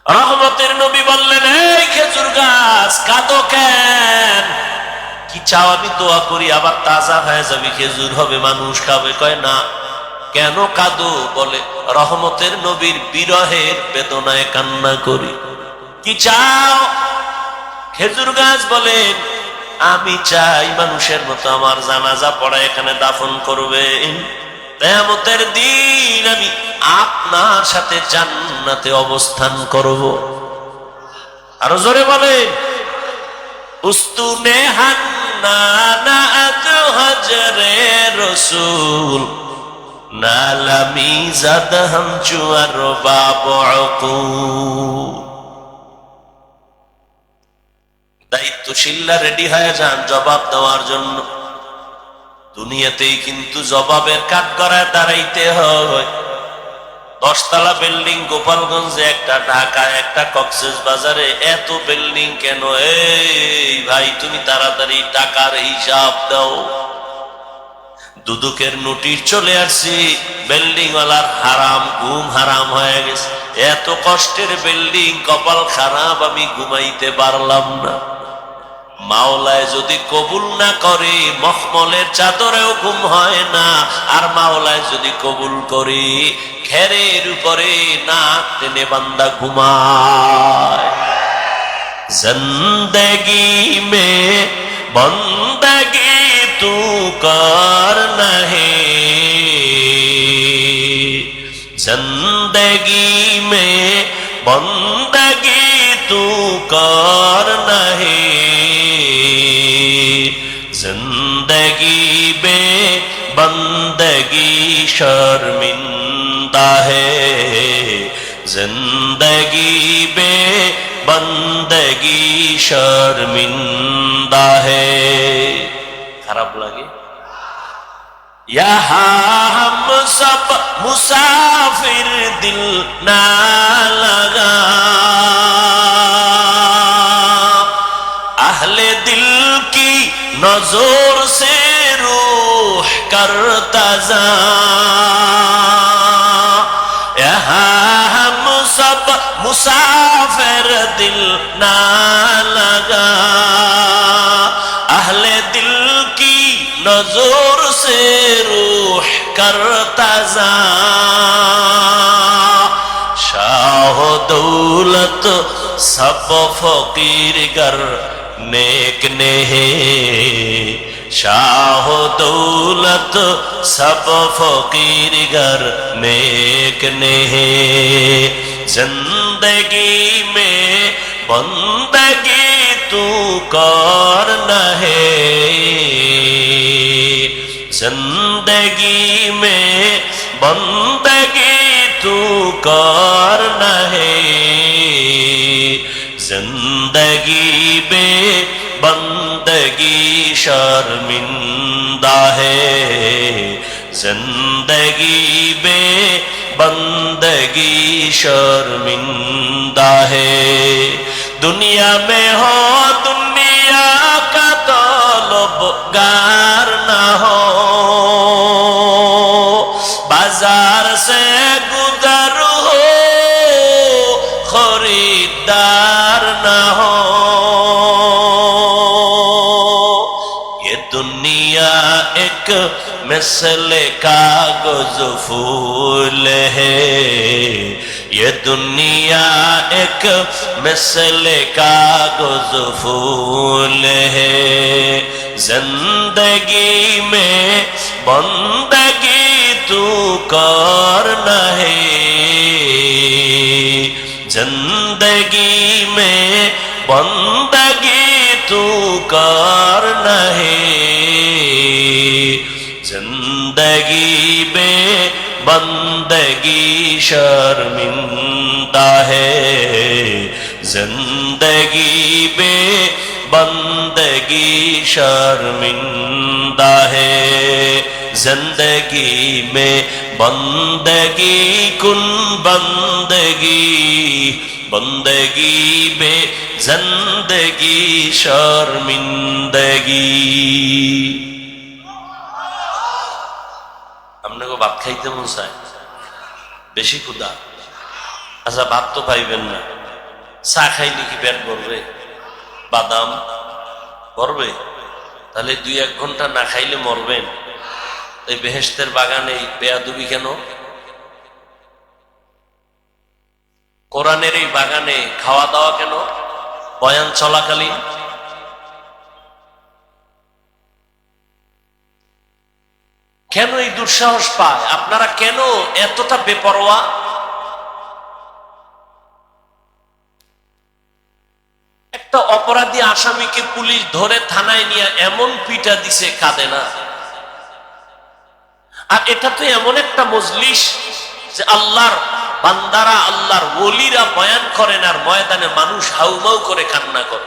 রহমতের নবী বললেন, এই খেজুর গাছ কাঁদো কেন? কি চাও আমি দোয়া করি, আবার তাজা হয়ে যাবে, খেজুর হবে, মানুষ খাবে। কয় না। কেন কাঁদো? বলে, রহমতের নবীর বিরহের বেদনায় কান্না করি। কি চাও? খেজুর গাছ বলেন, আমি চাই মানুষের মতো আমার জানাজা পড়া এখানে দাফন করবেন। কিয়ামতের দিন আমি আপনার সাথে জান্নাতে অবস্থান করব। আরো জোরে বলেন, উস্তুনে হান্নানা আতু হজরে রসুল, নালামি জাদ হামচু আর বাবু। দায়িত্বশীলরা রেডি হয়ে যান জবাব দেওয়ার জন্য। দুনিয়াতেই কিন্তু জবাবের কাঠগড়ায় দাঁড়াইতে হয়। 10 তলা বিল্ডিং গোপালগঞ্জে একটা, ঢাকায় একটা, কক্সেস বাজারে এত বিল্ডিং কেন? এই ভাই, তুমি তাড়াতাড়ি টাকার হিসাব দাও। দুদকের নোটিশ চলে আসছে, বিল্ডিং ওয়ালার হারাম, ঘুম হারাম হয়ে গেছে। এত কষ্টের বিল্ডিং, কপাল খারাপ, আমি ঘুমাইতে পারলাম না। মাওলায় যদি কবুল না করে, মখমলের চাদরেও ঘুম হয় না। আর মাওলায় যদি কবুল করে, খেরের উপরে নাক টেনে বান্দা ঘুমায়। জিন্দগি মে বন্দগি তু করনা হে, জিন্দগি মে বন্দগি তু করনা হে, जिंदगी बे बंदगी शर्मिंदा है, जिंदगी बे बंदगी शर्मिंदा है। खराब लगे? यहाँ हम सब मुसाफिर दिल ना लगा, अहले दिल की नजर से रूह करता जा। यहाँ हम सब मुसाफिर दिल ना लगा, अहले दिल की नजर से रूह करता जा। शाह दौलत सब फकीर गर नेक ने है, शाह दौलत सब फकीर गर नेक ने है। जिंदगी में बंदगी तू कर न है, जिंदगी में बंदगी तू कर न है। जिंदगी बे बंदगी शर्मिंदा है, जिंदगी बे बंदगी शर्मिंदा है। दुनिया में हो दुनिया का तलबगार ना हो, बाजार से गुजर हो खरीदार ना हो। ये दुनिया एक मिसले कागज फूल है, ये दुनिया एक मिसले कागज फूल है। जिंदगी में बंदगी तू कर न है, जिंदगी में बंदगी तू कर न है। जिंदगी में बंदगी शर्मिंदा है, जिंदगी में बंदगी शर्मिंदा है। जिंदगी में बंदगी कुन बंदगी, बंदगी में जिंदगी शर्मिंदगी। আপনাকে ভাত খাইতে মন চায়, বেশি ক্ষুধা, আচ্ছা ভাত তো পাইবেন না, চা খাইলে কি পেট ভরবে? বাদাম ভরবে? তাহলে 2-1 ঘন্টা না খাইলে মরবেন। এই বেহেশতের বাগানে এই বেয়াদবি কেন? কোরআনের এই বাগানে খাওয়া দাওয়া কেন বয়ান চলাকালীন? কেন এই দুঃসাহস পায়? আপনারা কেন এতটা বেপরোয়া? একটা অপরাধী আসামিকে পুলিশ ধরে থানায় নিয়ে এমন পিটা দিছে, কাঁদে না। আর এটা তো এমন একটা মজলিস যে আল্লাহর বান্দারা, আল্লাহর ওলিরা বয়ান করেন আর ময়দানে মানুষ হাউমাউ করে কান্না করে।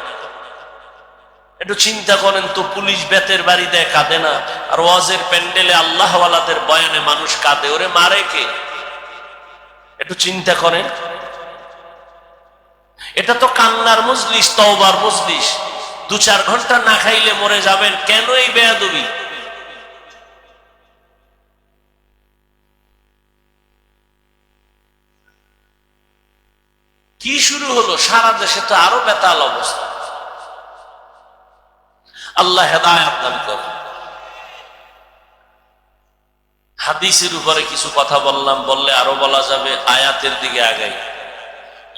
একটু চিন্তা করেন তো, পুলিশ বেতের বাড়ি দেয়, কাঁদে না, আর ওয়াজের প্যান্ডেলে আল্লাহওয়ালাদের বয়ানে মানুষ কাঁদে, ওরে মারে কে? একটু চিন্তা করেন। এটা তো কান্নার মজলিস, তওবার মজলিস। 2-4 ঘন্টা না খাইলে মরে যাবেন, কেন এই বেয়াদবি? কি শুরু হলো? সারা দেশে তো আরো বেতাল অবস্থা। আল্লাহ হেদায়েত দান করেন। হাদিসের উপরে কিছু কথা বললাম, বললে আরো বলা যাবে, আয়াতের দিকে আগাই।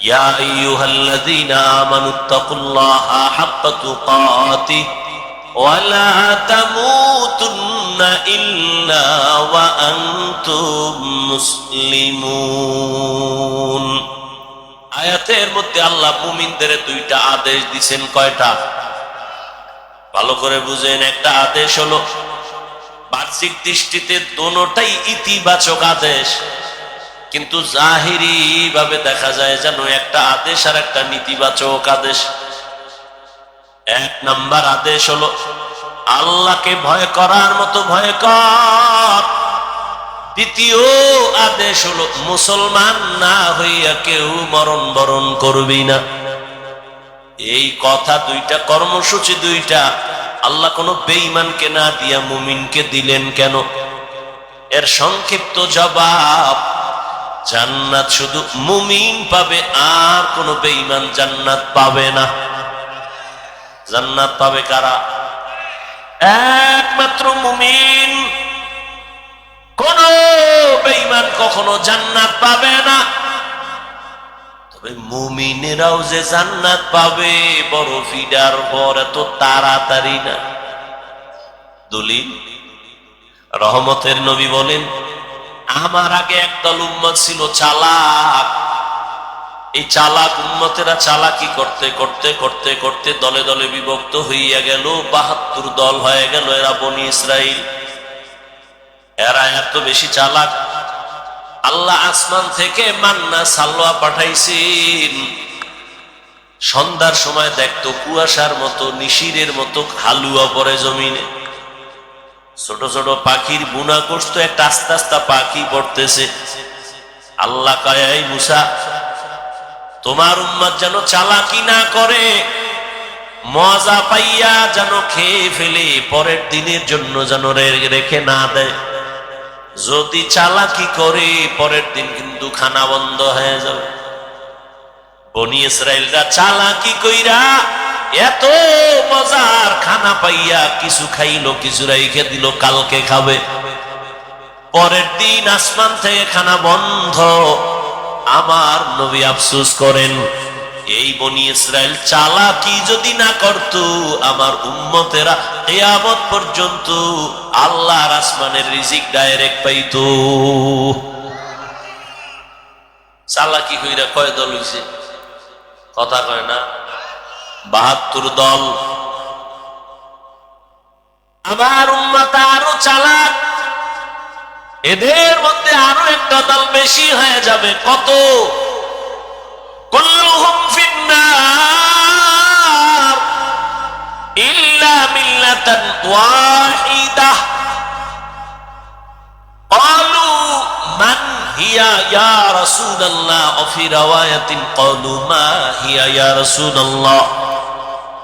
ইয়া আইয়ুহাল্লাযীনা আমানুত্তাকুল্লাহা হাক্কা তুকাতিহি ওয়া লা তামুতুন্না ইল্লা ওয়া আনতুম মুসলিমুন। আয়াতের মধ্যে আল্লাহ মুমিনদের 2টা আদেশ দিবেন। কয়টা? ভালো করে বুঝেন। একটা আদেশ হলো বাহ্যিক দৃষ্টিতে দোনোটাই ইতিবাচক আদেশ। কিন্তু জাহিরি ভাবে দেখা যায় যেন একটা আদেশ আর একটা নেতিবাচক আদেশ। এক নাম্বার আদেশ হলো আল্লাহকে ভয় করার মতো ভয় কর। দ্বিতীয় আদেশ হলো মুসলমান না হইয়া কেউ মরণ বরণ করবি না। এই কথা দুইটা, কর্মসূচি দুইটা আল্লাহ কোন বেঈমানকে না দিয়া মুমিনকে দিলেন কেন? এর সংক্ষিপ্ত জবাব, জান্নাত শুধু মুমিন পাবে, আর কোন বেঈমান জান্নাত পাবে না। জান্নাত পাবে কারা? একমাত্র মুমিন। কোন বেঈমান কখনো জান্নাত পাবে না। তবে মুমিনেরাও যে জান্নাত পাবে বড় ফিডার পর, এত তাড়াতাড়ি না। দলিল, রহমতের নবী বলেন, আমার আগে একদল উম্মত ছিল চালাক। এই চালাক উম্মতেরা চালাকি করতে করতে করতে করতে দলে দলে বিভক্ত হইয়া গেল, ৭২ দল হয়ে গেল। এরা বনি ইসরাইল। এরা এত বেশি চালাক, আল্লাহ আসমান থেকে মান্না সালোয়া পাঠাইছেন। সন্ধ্যার সময় দেখতো কুয়াশার মতো, নিশিরের মতো হালুয়া পড়ে জমিনে। ছোট ছোট পাখির বুনা করতো, একটা আস্তে আস্তে পাখি পড়তেছে। আল্লাহ কয়, এই মুসা, তোমার উম্মত যেন চালাকি না করে, মজা পাইয়া যেন খেয়ে ফেলে, পরের দিনের জন্য যেন রেখে না দেয়। যদি চালাকি করে পরের দিন কিন্তু খানা বন্ধ হয়ে যাবে। বনি ইসরাইলরা চালাকি কইরা এত মজার খানা পাইয়া কিছু খাইলো, কিছু রাইখে দিল, কালকে খাবে। পরের দিন আসমান থেকে খানা বন্ধ। আমার নবী আফসোস করেন, এই বনি ইসরাইল চালাকি যদি না করত, আমার উম্মতেরা কিয়ামত পর্যন্ত আল্লাহর আসমানের রিজিক ডাইরেক্ট পাইতো। চালাকি কইরা কয় দল হইছে? কথা কয় না, ৭২ দল। আমার উম্মত আরো চালাক, এদের মধ্যে আরো একটা দল বেশি হয়ে যাবে। কত? কুল্লুহুম ফিন্নার ইল্লা মিল্লাতান ওয়াহিদাহ। ক্বালু মান হিয়া ইয়া রাসূলুল্লাহ, ওয়া ফি riwayatin ক্বালু মা হিয়া ইয়া রাসূলুল্লাহ,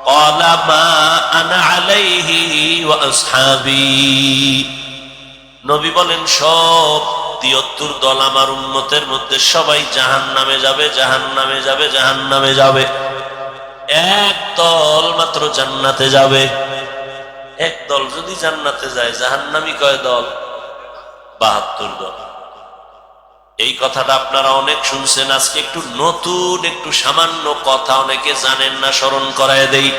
ক্বালা মা আনা আলাইহি ওয়া আসহাবি। নবী বলেন, সব ৭৩ দল আমার উম্মতের মধ্যে সবাই জাহান্নামে যাবে, জাহান্নামে যাবে, জাহান্নামে যাবে। এক দল মাত্র জান্নাতে যাবে। এক দল যদি জান্নাতে যায়, জাহান্নামী কয় দল? ৭২ দল। এই কথাটা আপনারা অনেক শুনছেন। আজকে একটু নতুন, একটু সামান্য কথা অনেকে জানেন না, স্মরণ করায় দেই।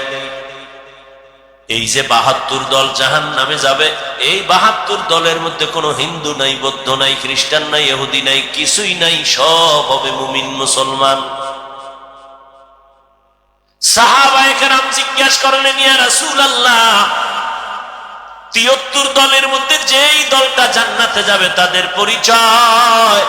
এই যে ৭২ দল জাহান্নামে যাবে, এই ৭২ দলের মধ্যে কোনো হিন্দু নাই, বৌদ্ধ নাই, খ্রিস্টান নাই, ইহুদি নাই, কিছুই নাই। সব হবে মুমিন, মুসলমান। সাহাবায়ে কেরাম জিজ্ঞাসা করলেন, ইয়া রাসূলুল্লাহ, ৭৩ দলের মধ্যে যেই দলটা জান্নাতে যাবে তাদের পরিচয়।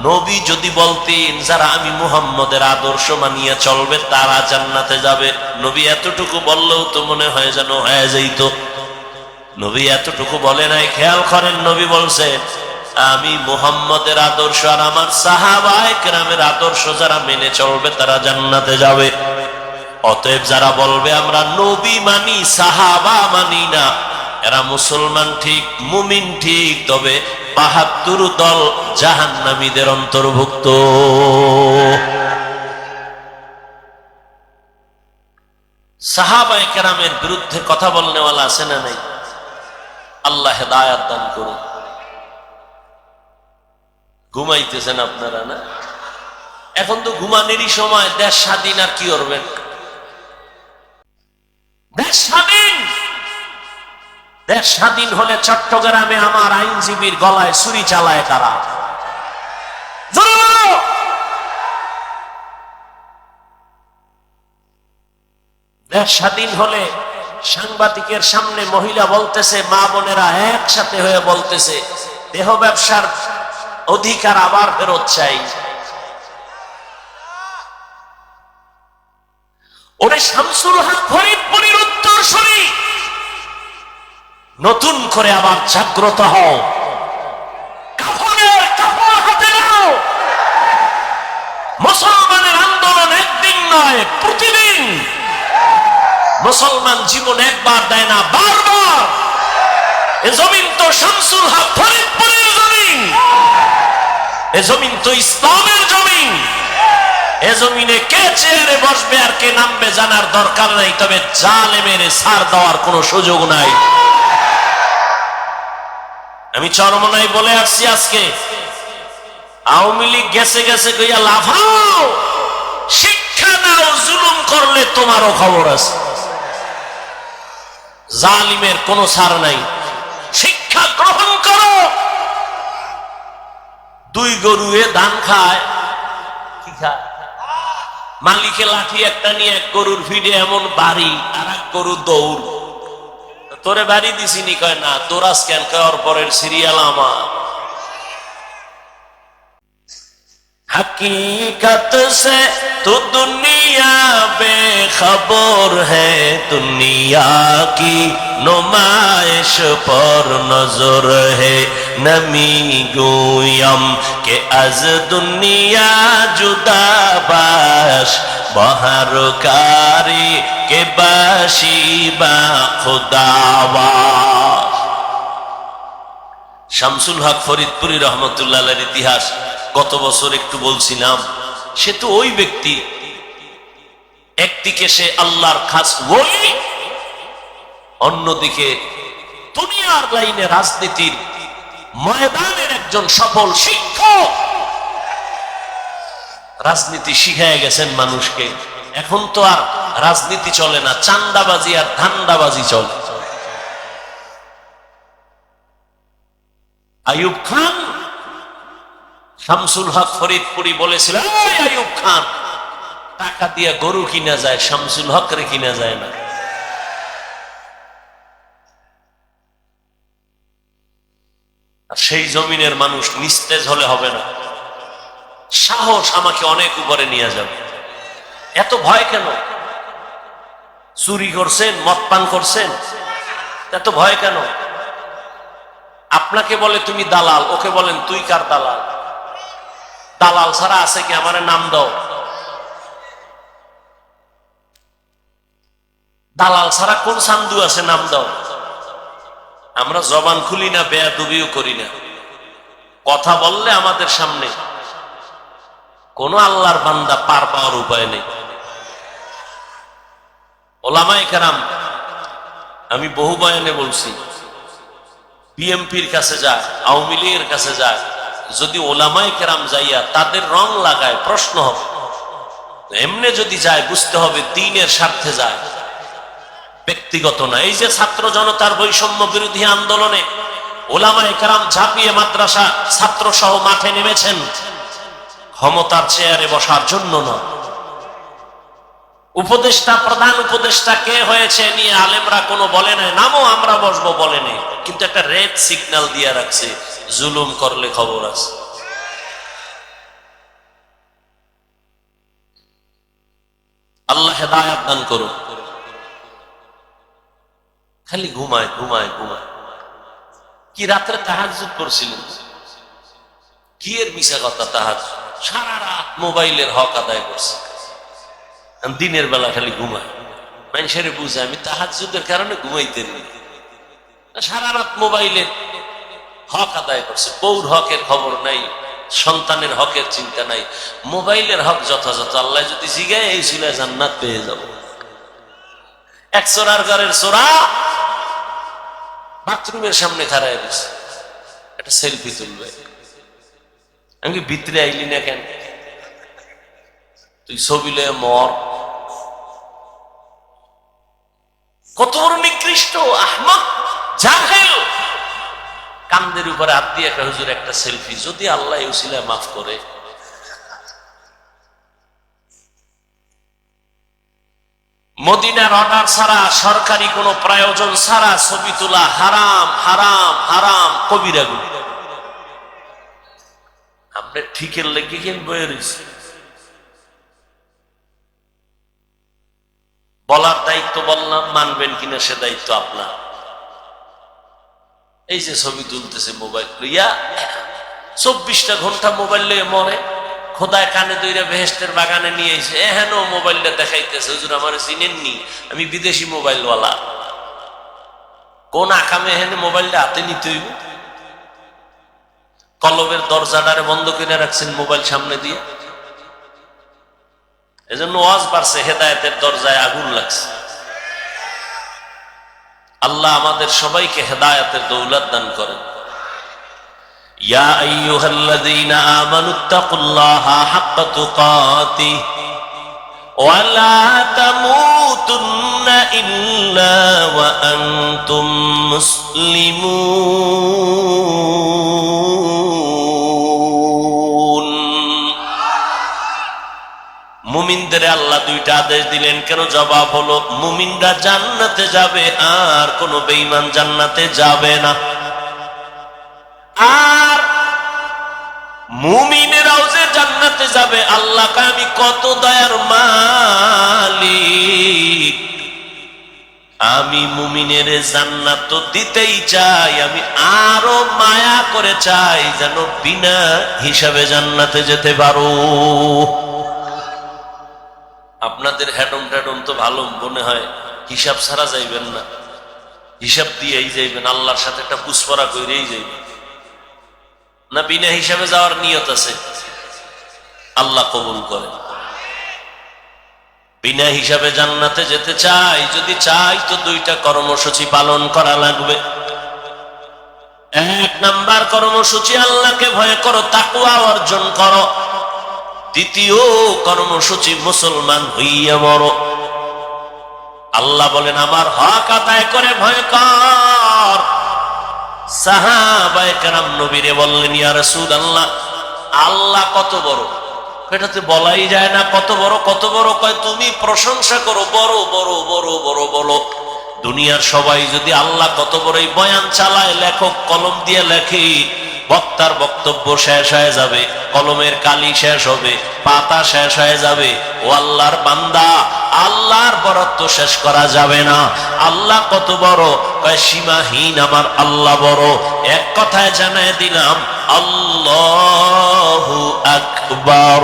নবী যদি বলতেন, যারা আমি মুহাম্মদের আদর্শ মানিয়ে চলবে তারা জান্নাতে যাবে, নবী এতটুকু বললেও তো মনে হয় যেন হয়ে যাইত। নবী এতটুকু বলে নাই। খেয়াল করেন, নবী বলছেন, আমি মুহাম্মদের আদর্শ আর আমার সাহাবায়ে কেরামের আদর্শ যারা মেনে চলবে তারা জান্নাতে যাবে। অতএব যারা বলবে আমরা নবী মানি, সাহাবা মানি না, এরা মুসলমান ঠিক, মুমিন ঠিক, তবে ৭২ দল জাহান্নামীদের অন্তর্ভুক্ত। সাহাবায়ে কেরামের বিরুদ্ধে কথা বলনেওয়ালা আছে না নাই? আল্লাহ হেদায়াত দান করুন। ঘুমাইতেছেন আপনারা না? এখন তো ঘুমানেরই সময়। দেশ স্বাধীন, আর কি করবেন? দেশ স্বাধীন। দেশ স্বাধীন হলে চট্টগ্রামে আমার আইনজীবীর গলায় ছুরি চালায় তারা। দেশ স্বাধীন হলে সাংবাদিকের সামনে মহিলা বলতেছে, মা বোনেরা একসাথে হয়ে বলতেছে, দেহ ব্যবসার অধিকার আবার ফেরত চাই। ওরে শামসুল হক ফরিদপুরের উত্তরসূরি, নতুন করে আবার জাগ্রত হও, কাফনের কাপড় হাতে নাও। মুসলমানের আন্দোলন একদিন নয়, প্রতিদিন। মুসলমান জীবন একবার দেয় না, বারবার। এ জমিন তো শামসুল হক ফরিদপুরের জমিন, এ জমিন তো ইসলামের জমিন। এ জমিনে কে চেয়ারে বসবে আর কে নামবে জানার দরকার নাই, তবে জালেমের ছাড় দেওয়ার কোনো সুযোগ নাই। আমি চরমনাই বলে আসছি, আজকে আওয়ামী লীগ গেছে গেছে কইয়া লাফাও, শিক্ষা নাও, জুলুম করলে তোমারও খবর আছে। জালিমের কোনো ছাড় নাই, শিক্ষা গ্রহণ করো। দুই গরুয়ে ধান খায়, কি খায়? মালিকে লাঠি একটা নিয়ে এক গরুর ফিডে এমন বাড়ি, আর এক গরু দৌড়। তোরে বাড়ি দিছিনি, কয় না। তোরা স্ক্যান করার পরের সিরিয়াল আমার। हकीकत से तो दुनिया बेखबर है, दुनिया की नुमाइश पर नजर है। नमी गोयम के अज दुनिया जुदा बाश, बहर कारी के बाशी बा खुदावास। শামসুল হক ফরিদপুরি রহমতুল্লাহ আলাইহির ইতিহাস গত বছর একটু বলছিলাম। সে তো ওই ব্যক্তি, একদিকে সে আল্লাহর খাস ওলি, অন্যদিকে দুনিয়ার লাইনে রাজনীতির ময়দানের একজন সফল শিক্ষক। রাজনীতি শিখায় গেছেন মানুষকে। এখন তো আর রাজনীতি চলে না, চান্দাবাজি আর ধান্দাবাজি চলে। আইয়ুব খান, শামসুল হক ফরিদপুরি বলেছিল, আইয়ুব খান, টাকা দিয়ে গরু কিনা যায়, শামসুল হক রে কিনা যায় না। আর সেই জমিনের মানুষ নিস্তেজ হলে হবে না। সাহস আমাকে অনেক উপরে নিয়ে যাবে। এত ভয় কেন? চুরি করছেন, মদ পান করছেন, এত ভয় কেন? আপনাকে বলে তুমি দালাল, ওকে বলেন তুই কার দালাল? দালাল ছাড়া আছে কি? আমারে নাম দাও। দালাল ছাড়া কোন সান্দু আছে? নাম দাও। আমরা জবান খুলি না, বেয়াদবিও করি না। কথা বললে আমাদের সামনে কোন আল্লাহর বান্দা পার পাওয়ার উপায় নেই। ওলামায়ে কেরাম, আমি বহু বয়ানে বলছি, বিএমপির কাছে যায়, আওয়ামী লীগের কাছে যায়, যদি ওলামায়ে কেরাম যাইয়া তাদের রং লাগায়, প্রশ্ন হবে। এমনি যদি যায়, বুঝতে হবে দ্বীনের স্বার্থে যায়, ব্যক্তিগত না। এই যে ছাত্র জনতার বৈষম্য বিরোধী আন্দোলনে ওলামায়ে কেরাম ঝাঁপিয়ে মাদ্রাসা ছাত্র সহ মাঠে নেমেছেন, ক্ষমতার চেয়ারে বসার জন্য না। উপদেষ্টা, প্রধান উপদেষ্টা কে হয়েছে নিয়ে আলেমরা কোনো বলে নাই, নামও আমরা বসবো বলে নেই, কিন্তু একটা রেড সিগন্যাল দিয়ে রাখছে, জুলুম করলে খবর আছে। আল্লাহ হেদায়েত দান করুন। খালি ঘুমায় ঘুমায় ঘুমায়। কি রাত্রে তাহাজ্জুদ করছিলেন? কি এর মিশা কথা? তাহাজ্জুদ সারা রাত মোবাইলের হক আদায় করছে, দিনের বেলা খালি ঘুমায়। মানুষের বুঝে আমি তাহাজ্জুদের কারণে ঘুমাইতে নেই, সারা রাত মোবাইলের হক আদায় করছে। বউর হকের খবর নাই, সন্তানের হকের চিন্তা নাই, মোবাইলের হক যথাযথ। আল্লাহ যদি জিগায়, এই ছিল জান্নাত পেয়ে যাব। এক চোরার ঘরের চোরা বাথরুমের সামনে খাড়ায় রয়েছে, একটা সেলফি তুলবে। আমি ভিতরে আইলি না কেন? তুই ছবি লয়ে মর। কত বড় নিকৃষ্ট, আহমক, জাহেল। কান্দের উপরে হাত দিয়ে একটা হুজুর একটা সেলফি, যদি আল্লাহ উসিলায় মাফ করে। মদিনার অর্ডার ছাড়া, সরকারি কোনো প্রয়োজন ছাড়া ছবি তোলা হারাম, হারাম, হারাম, কবিরা গুনাহ। আপনি ঠিকের লেগে কেন বয়ে রয়েছে? বলার দায়িত্ব বললাম, মানবেন কিনা সে দায়িত্ব আপনার। এই যে ছবি তুলতেছে মোবাইল লইয়া, 24টা ঘন্টা মোবাইল লইয়া মরে, খোদায় কানে দইরা বেহেশতের বাগানে নিয়ে এসে এহেন মোবাইলটা দেখাইতেছে, হুজুর আমার চিনেননি, আমি বিদেশি মোবাইলওয়ালা। কোন আকামে এহেনে মোবাইলটা হাতে নিতে হইব? কলবের দরজাটারে বন্ধ করে রাখছেন মোবাইল সামনে দিয়ে। এজন্য ওয়াজ বাড়ছে, হেদায়েতের দরজায় আগুন লাগছে। আল্লাহ আমাদের সবাইকে হেদায়েতের দৌলত দান করেন। ইয়া আইয়ুহাল্লাযীনা আমানুত্তাকুল্লাহা হাক্কা তুকাতিহি ওয়া লা তামুতুন্না ইল্লা ওয়া আনতুম মুসলিমুন। মুমিনদের আল্লাহ দুইটা আদেশ দিলেন কেন? জবাব হলো, মুমিনরা জান্নাতে যাবে আর কোন বেঈমান জান্নাতে যাবে না। আর মুমিনেরাও যে জান্নাতে যাবে, আল্লাহকে আমি কত দয়ার মালিক, আমি মুমিনের জান্নাত তো দিতেই চাই, আমি আরো মায়া করে চাই যেন বিনা হিসাবে জান্নাতে যেতে পারো। আপনাদের হ্যাডম ট্যাডম তো ভালো মনে হয়, হিসাব ছাড়া যাইবেন না, হিসাব দিয়েই যাইবেন, আল্লাহর সাথে একটা পুষ্পরা করেই যাইবেন না? বিনা হিসাবে যাওয়ার নিয়ত আছে? আল্লাহ কবুল করে। বিনা হিসাবে জান্নাতে যেতে চাই, যদি চাই তো দুইটা কর্মসূচি পালন করা লাগবে। এক নাম্বার কর্মসূচি, আল্লাহকে ভয় করো, তাকওয়া অর্জন করো। দ্বিতীয় কর্মসূচি, মুসলমান হইয়া মরো। আল্লাহ বলেন আমার হক আদায় করে ভয় কর। সাহাবায়ে কেরাম নবীরে বললেন, ইয়া রাসূলুল্লাহ, আল্লাহ কত বড়? এটাতে বলাই যায় না কত বড় কত বড়। কয় তুমি প্রশংসা করো, বড় বড় বড় বড় বলো। দুনিয়ার সবাই যদি আল্লাহ কত বড়ই বয়ান চালায়, লেখক কলম দিয়ে লেখে, বক্তার বক্তব্য শেষ হয়ে যাবে, কলমের কালি শেষ হবে, পাতা শেষ হয়ে যাবে। ও আল্লাহর বান্দা, আল্লাহর বরত্ব শেষ করা যাবে না। আল্লাহ কত বড়? কয় সীমাহীন আমার আল্লাহ বড়। এক কথায় জানায় দিলাম, আল্লাহু আকবার।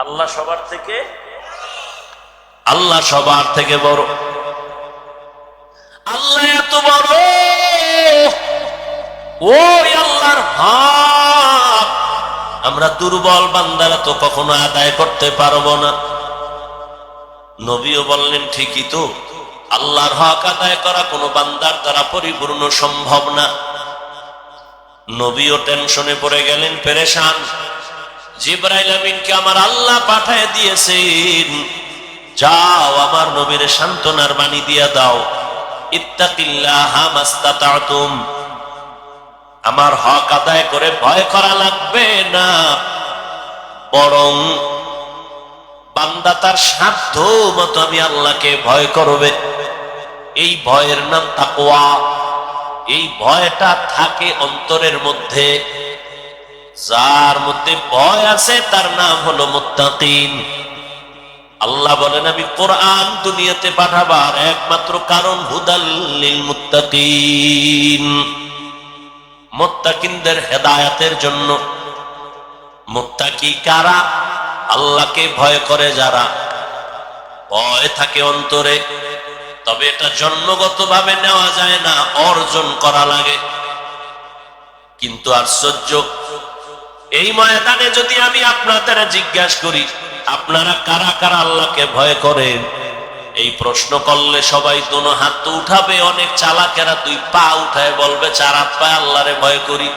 আল্লাহ সবার থেকে, আল্লাহ সবার থেকে বড়। আল্লাহ এত বড়, ওই আল্লাহর হক আমরা দুর্বল বান্দারা তো কখনো আদায় করতে পারবো না। নবীও বললেন, ঠিকই তো, আল্লাহর হক আদায় করা কোনো বান্দার দ্বারা পরিপূর্ণ সম্ভব না। নবীও টেনশনে পড়ে গেলেন, পেরেশান। জিবরাইল আমিনকে আমার আল্লাহ পাঠায় দিয়েছেন, যাও আমার নবীর সান্ত্বনার বাণী দিয়া দাও, ইত্তাকিল্লাহা মাস্তাতাতুম, আমার হক আদায় করে ভয় করা লাগবে না, বরং বান্দা তার সাধ্য মতো আমি আল্লাহকে ভয় করবে। এই ভয়ের নাম তাকওয়া। এই ভয়টা থাকে অন্তরের মধ্যে। যার মধ্যে ভয় আছে তার নাম হলো মুত্তাকিন। আল্লাহ বলেন, আমি কোরআন দুনিয়াতে পাঠাবার একমাত্র কারণ হুদাল লিল মুত্তাকিন, মুত্তাকিনদের হেদায়েতের জন্য। মুত্তাকি কারা? আল্লাহকে ভয় করে যারা। ভয় থাকে অন্তরে, তবে এটা জন্মগতভাবে নেওয়া যায় না, অর্জন করা লাগে। কিন্তু আশ্চর্য, এই ময়দানে যদি আমি আপনাদের জিজ্ঞাসা করি, আপনারা কারা কারা আল্লাহকে ভয় করেন, এই প্রশ্ন করলে সবাই দোনো হাত তো উঠাবে। অনেক চালাকেরা দুই পা উঠায় বলবে, চার হাত পায়ে আল্লাহরে ভয় করি।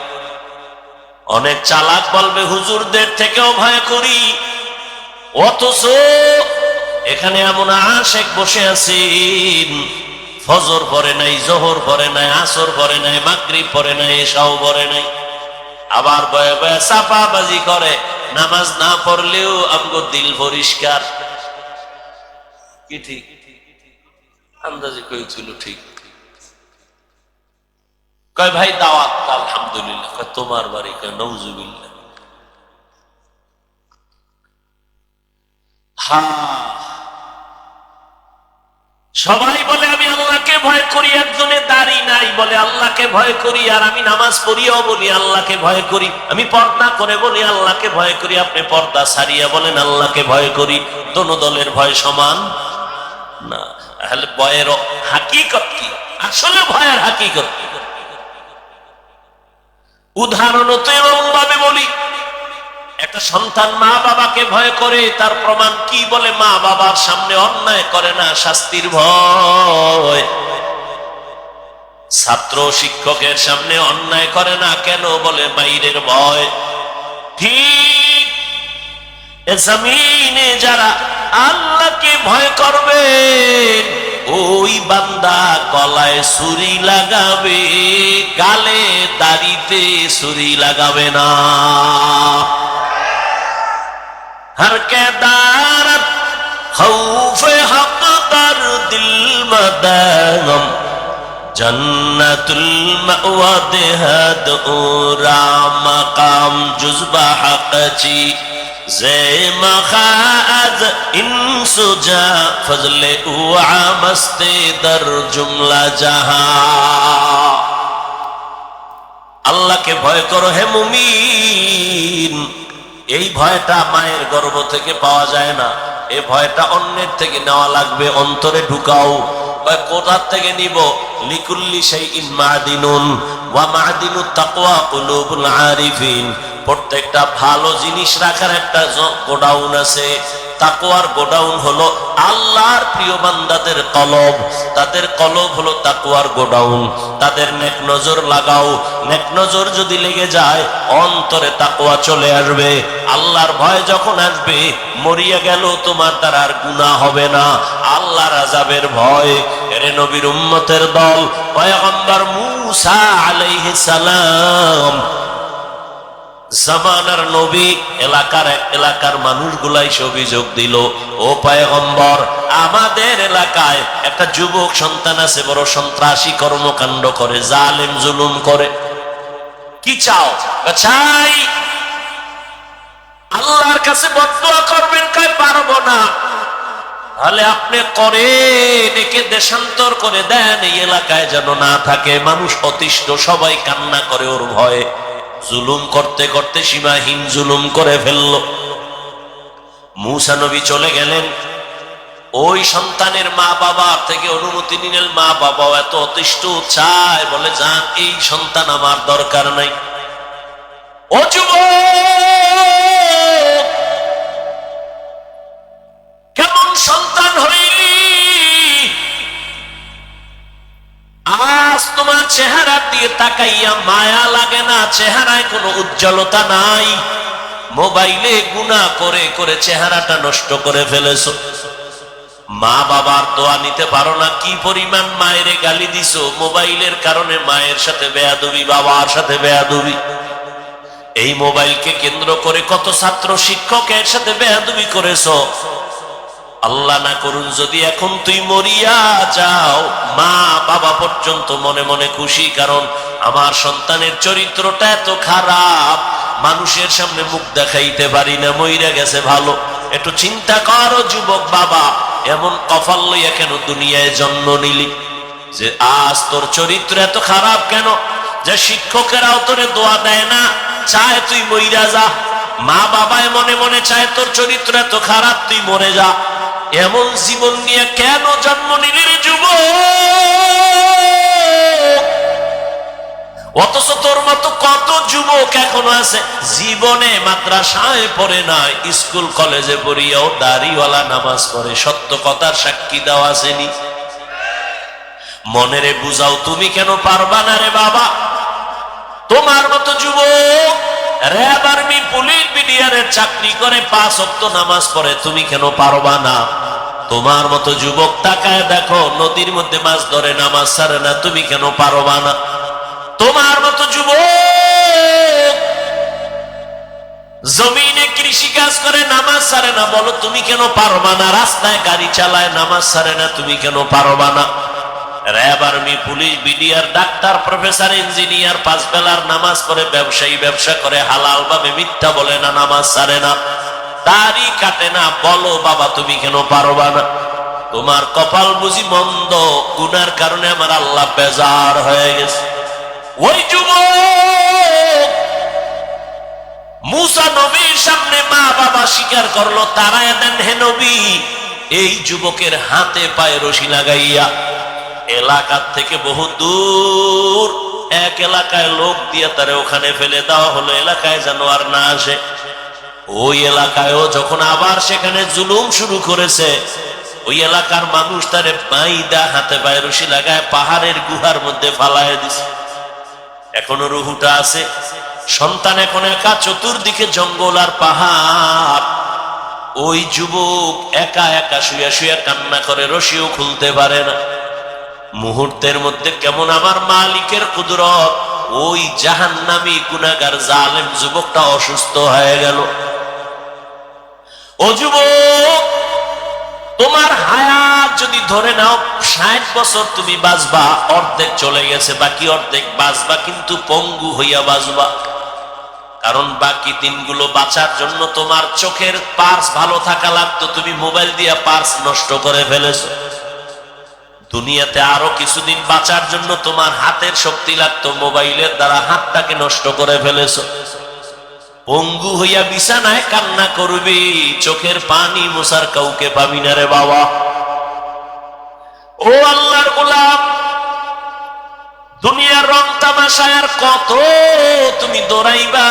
অনেক চালাক বলবে, হুজুরদের থেকেও ভয় করি। অথচ এখানে এমন আশেক বসে আছেন, ফজর পড়ে নাই, জোহর পড়ে নাই, আসর পড়ে নাই, মাগরিব পড়ে নাই, এশাও পড়ে নাই, আবার বয়ে বয়ে চাপাবাজি করে। নামাজ না পড়লেও আমগো দিল পরিষ্কার। কি ঠিক? আন্দাজে কইছিল ঠিক। কয় ভাই দাওয়াত? আলহামদুলিল্লাহ। কয় তোমার বাড়ি? কয় নাউজুবিল্লাহ। সবাই বলে আমি আল্লাহকে ভয় করি, একজনে দাড়ি নাই বলে আল্লাহকে ভয় করি, আর আমি নামাজ পড়িও বলি আল্লাহকে ভয় করি, আমি পর্দা করে বলি আল্লাহকে ভয় করি, আপনি পর্দা সারিয়া বলেন আল্লাহকে ভয় করি। দোনো দলের ভয় সমান না। তাহলে ভয়ের হাকিকত কি? আসলে ভয়ের হাকিকত কি? উদাহরণত এরকম ভাবে বলি, একটা সন্তান মা বাবাকে ভয় করে, তার প্রমাণ কি? বলে মা বাবার সামনে অন্যায় করে না, শাস্তির ভয়। ছাত্র শিক্ষকের সামনে অন্যায় করে না, কেন? বলে মাইরের ভয়। ঠিক এ জমিনে যারা আল্লাহকে ভয় করবে, ওই বান্দা গলায় ছুরি লাগাবে, গালে দাড়িতে ছুরি লাগাবে না। हर के दारत खौफ हक कर दिल मदागम जन्नतुल मअवा देहद उरा मकाम जुज़बा हक़ची ज़े मखाज़ इंसुजा फज़ले उआ मस्ते दर जुमला जहां। अल्लाह के भय करो है मुमीन। এই ভয়টা মায়ের গর্ভ থেকে পাওয়া যায় না, এই ভয়টা অন্যের থেকে নেওয়া লাগবে, অন্তরে ঢুকাও। কোথা থেকে নিব? লিকুল্লি শাইইন মাদিনুন ওয়া মাদিনুত তাকওয়া কুলুবুল আরিফিন। প্রত্যেকটা ভালো জিনিস রাখার একটা গোডাউন আছে। তাকওয়ার গোডাউন হলো আল্লাহর প্রিয় বান্দাদের কলব, তাদের কলব হলো তাকওয়ার গোডাউন। তাদের নেক নজর লাগাও, নেক নজর যদি লেগে যায় অন্তরে তাকওয়া চলে আসবে। আল্লাহর ভয় যখন আসবে, মরিয়া গেল তোমার দ্বারা আর গুনাহ হবে না। আল্লাহর আযাবের ভয়। এরে নবীর উম্মতের দল, পয়গম্বর মূসা আলাইহিস সালাম জামানার নবী, এলাকার মানুষগুলাই অভিযোগ দিল, ও পয়গম্বর, আমাদের এলাকায় একটা যুবক সন্তান আছে, বড় সন্ত্রাসী কর্মকাণ্ড করে, জালেম জুলুম করে। কি চাও? চাই আল্লাহর কাছে বদদুয়া করবেন। কয় পারবো না। তাহলে আপনি করেন, একে দেশান্তর করে দেন, এই এলাকায় যেন না থাকে। মানুষ অতিষ্ঠ, সবাই কান্না করে ওর ভয়ে। জুলুম করতে করতে সীমাহীন জুলুম করে ফেলল। মূসা নবী চলে গেলেন। ওই সন্তানের মা বাবার থেকে অনুমতি নিলেন। মা বাবাও এত অতিষ্ঠ, চায়, বলে যান, এই সন্তান আমার দরকার নাই। ও যুবক, কেমন সন্তান হইলি? আজ তোমার চেহারা দিয়ে তাকাইয়া মায়া লাগে না, চেহারায় কোনো উজ্জ্বলতা নাই। মোবাইলে গুনাহ করে করে চেহারাটা নষ্ট করে ফেলেছো। মা বাবার দোয়া নিতে পারো না। কি পরিমাণ মায়ের গালি দিছো মোবাইলের কারণে। মায়ের সাথে বেয়াদবি, বাবার সাথে বেয়াদবি। এই মোবাইলকে কেন্দ্র করে কত ছাত্র শিক্ষকের সাথে বেয়াদবি করেছো। আল্লাহ না করুন যদি এখন তুই মরিয়া যাও, মা বাবা পর্যন্ত মনে মনে খুশি, কারণ আমার সন্তানের চরিত্রটা এত খারাপ, মানুষের সামনে মুখ দেখাইতে পারি না, মইরা গেছে ভালো। একটু চিন্তা করো যুবক বাবা, এমন কপাল লইয়া কেন দুনিয়ায় জন্ম নিলি? যে আজ তোর চরিত্র এত খারাপ কেন? যে শিক্ষকেরাও তোরে দোয়া দেয় না, চায় তুই মইরা যা। মা বাবায় মনে মনে চায় তোর চরিত্র এত খারাপ, তুই মরে যা। এমন জীবন নিয়ে কেন জন্ম নিলি রে যুবক? অথচ তোর মতো কত যুবক এখনো আছে জীবনে মাদ্রাসায় পড়ে না, স্কুল কলেজে পড়িয়াও দাড়িওয়ালা নামাজ পড়ে। সত্য কথার সাক্ষী দেওয়া আসেনি। মনেরে বুঝাও, তুমি কেন পারবা না রে বাবা? তোমার মতো যুবক র‍্যাব, আর্মি, পুলিশ, বিডিআরের চাকরি করে, 5 ওয়াক্ত নামাজ পড়ে, তুমি কেন পারবা না? তোমার মতো যুবক তাকায় দেখো, নদীর মধ্যে মাছ ধরে, নামাজ ছাড়ে না, তুমি কেন পারবা না? তোমার মতো যুবক জমিনে কৃষি কাজ করে, নামাজ ছাড়ে না, বলো তুমি কেন পারবা না? রাস্তায় গাড়ি চালায়, নামাজ ছাড়ে না, তুমি কেন পারবা না? RAB, army, police, BDR, doctor, professor, engineer, 5 বেলার নামাজ পড়ে, ব্যবসায়ী ব্যবসা করে, হালাল ভাবে মিথ্যা বলে না, নামাজ ছাড়ে না, দাড়ি কাটে না, বলো বাবা তুমি কেন পারবা না? তোমার কপাল বুঝি মন্দ, গুনার কারণে আমার আল্লাহ বেজার হয়ে গেছে। ওই যুবক মুসা নবীর সামনে মা বাবা স্বীকার করলো, তারায় দেন হে নবী। এই যুবকের হাতে পায়ে রশি লাগাইয়া এলাকার থেকে বহু দূর এক এলাকায় লোক দিয়ে তারে ওখানে ফেলে দেওয়া হলো, এলাকায় যেন আর না আসে। ওই এলাকায়ও যখন আবার সেখানে জুলুম শুরু করেছে, ওই এলাকার মানুষ তারে বাইদা হাতে পায়ে রশি লাগায় পাহাড়ের গুহার মধ্যে ফালায় দিছে। এখনো রুহুটা আছে। সন্তান এখন একা, চতুর্দিকে জঙ্গল আর পাহাড়। ওই যুবক একা একা শুয়ে শুয়ে কান্না করে, রশিও খুলতে পারে না। মুহূর্তের মধ্যে কেমন আমার মালিকের কুদরত, ওই জাহান্নামী গুনাহগার জালেম যুবকটা অসুস্থ হয়ে গেল। ও যুবক, তোমার হায়াত যদি ধরে নাও 60 বছর তুমি বাঁচবা, অর্ধেক চলে গেছে, বাকি অর্ধেক বাঁচবা, কিন্তু পঙ্গু হইয়া বাঁচবা। কারণ বাকি দিনগুলো বাঁচার জন্য তোমার চোখের পার্স ভালো থাকা লাগতো, তুমি মোবাইল দিয়ে পার্স নষ্ট করে ফেলেছো। দুনিয়াতে আরো কিছুদিন বাঁচার জন্য তোমার হাতের শক্তি লাগতো, মোবাইলের দ্বারা হাতটাকে নষ্ট করে ফেলেছো। পঙ্গু হইয়া বিছানায় কান্না করবি, চোখের পানি মোছার কাউকে পাবি না রে বাবা। ও আল্লাহর গোলাম, দুনিয়ার রং তামাশায় আর কত তুমি দৌড়াইবা?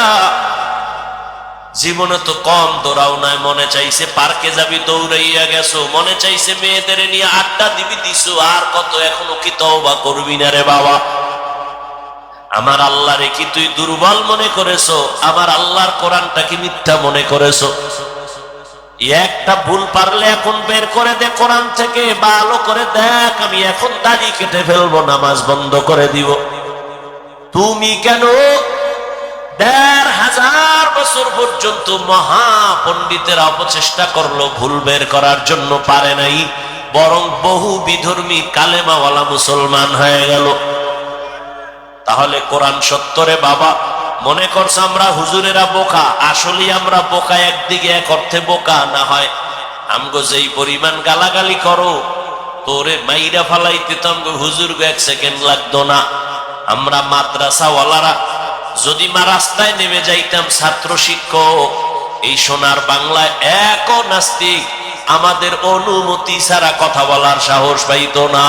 জীবনে তো কম দৌড়াও নাই। মনে চাইছে পার্কে যাবি, দৌড়াইয়া গেছো। মনে চাইছে মেয়েদের নিয়ে আড্ডা দিবি, দিছো। আর কত? এখনো কি তওবা করবি না রে বাবা? আমার আল্লাহরে কি তুই দুর্বল মনে করেছো? আমার আল্লাহর কোরআনটা কি মিথ্যা মনে করেছো? একটা ভুল পারলে এখন বের করে দে কোরআন থেকে, ভালো করে দেখ। আমি এখন দাড়ি কেটে ফেলবো, নামাজ বন্ধ করে দিব। তুমি কেন 1500 বছর পর্যন্ত মহা পণ্ডিতেরা অপচেষ্টা করলো, ভুল বের করার জন্য পারে নাই, বরং বহু বিধর্মী কালেমাওয়ালা মুসলমান হয়ে গেল। তাহলে কোরআন সত্যরে বাবা? মনে করছে আমরা হুজুরেরা বোকা, আসলে আমরা বোকা। একদিকে এক অর্থে বোকা না হয় আমগো যেই পরিমাণ গালাগালি করো, তোরে মাইরা ফালাইতে তো আমগো হুজুর 1 সেকেন্ড লাগতো না। আমরা মাদ্রাসাওয়ালারা যদি রাস্তায় নেমে যাইতাম, ছাত্র শিক্ষক, এই সোনার বাংলায় এক নাস্তিক আমাদের অনুমতি ছাড়া কথা বলার সাহস পাইত না।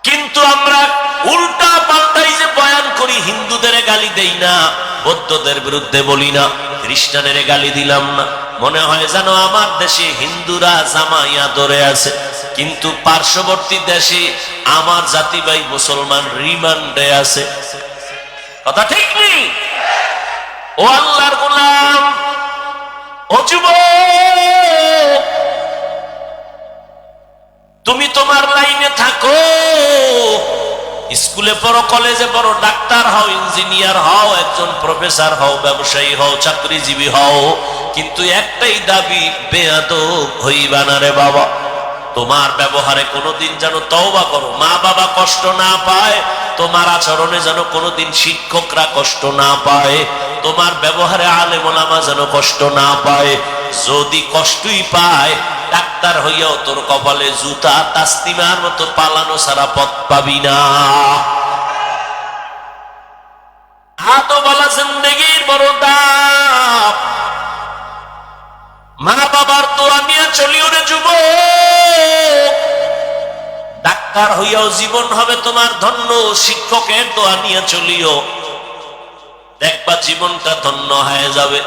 কিন্তু আমরা উল্টা পাল্টাই যে বয়ান করি, হিন্দুদের গালি দেই না, বৌদ্ধদের বিরুদ্ধে বলি না, খ্রিস্টানের গালি দিলাম না। মনে হয় যেন আমার দেশে হিন্দুরা জামাইয়া ধরে আছে, কিন্তু পার্শ্ববর্তী দেশে আমার জাতি ভাই মুসলমান রিমান্ডে আছে। কথা ঠিক নেই? ও আল্লাহর গোলাম, ও যুবক, তুমি তোমার লাইনে থাকো। স্কুলে পড়ো, কলেজে পড়ো, ডাক্তার হও, ইঞ্জিনিয়ার হও, একজন প্রফেসর হও, ব্যবসায়ী হও, চাকরিজীবী হও, কিন্তু একটাই দাবি, বেয়াদব হইবা না রে বাবা। তোমার ব্যবহারে কোনোদিন যেন তওবা করো, মা বাবা কষ্ট না পায়। তোমার আচরণে যেন কোনোদিন শিক্ষকরা কষ্ট না পায়। তোমার ব্যবহারে আলেম ওলামা যেন কষ্ট না পায়। যদি কষ্টই পায়, ডাক্তার হইয়াও তোর কপালে জুতা তাসলিমার মতো পালানো সারা পথ পাবি না। আদবালা জিন্দেগির বড় দাম। মা বাবার দোয়া নিয়ে চলিও রে যুবক। ডাক্তার হইয়াও জীবন হবে তোমার ধন্য, শিক্ষকের দোয়া নিয়ে চলিও, দেখবা জীবনটা ধন্য হয়ে যাবে।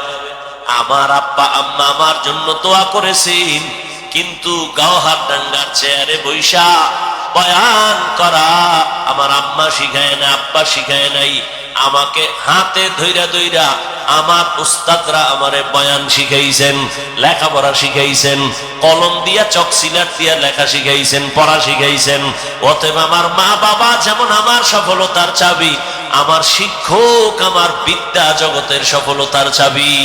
আমার আব্বা আম্মা আমার জন্য দোয়া করেছেন, কিন্তু গাওহার ডাঙ্গার চেয়ারে বৈশা বয়ান করা আমার আম্মা শিখায় না, আব্বা শিখায় নাই। আমাকে হাতে ধইরা ধইরা আমার উস্তাদরা আমারে বয়ান শিখাইছেন, লেখাপড়া শিখাইছেন, কলম দিয়া চক সিলার দিয়া লেখা শিখাইছেন, পড়া শিখাইছেন। অতএব আমার মা বাবা যেমন আমার সফলতার চাবি, আমার শিক্ষক, আমার বিদ্যা জগতের সফলতার চাবি।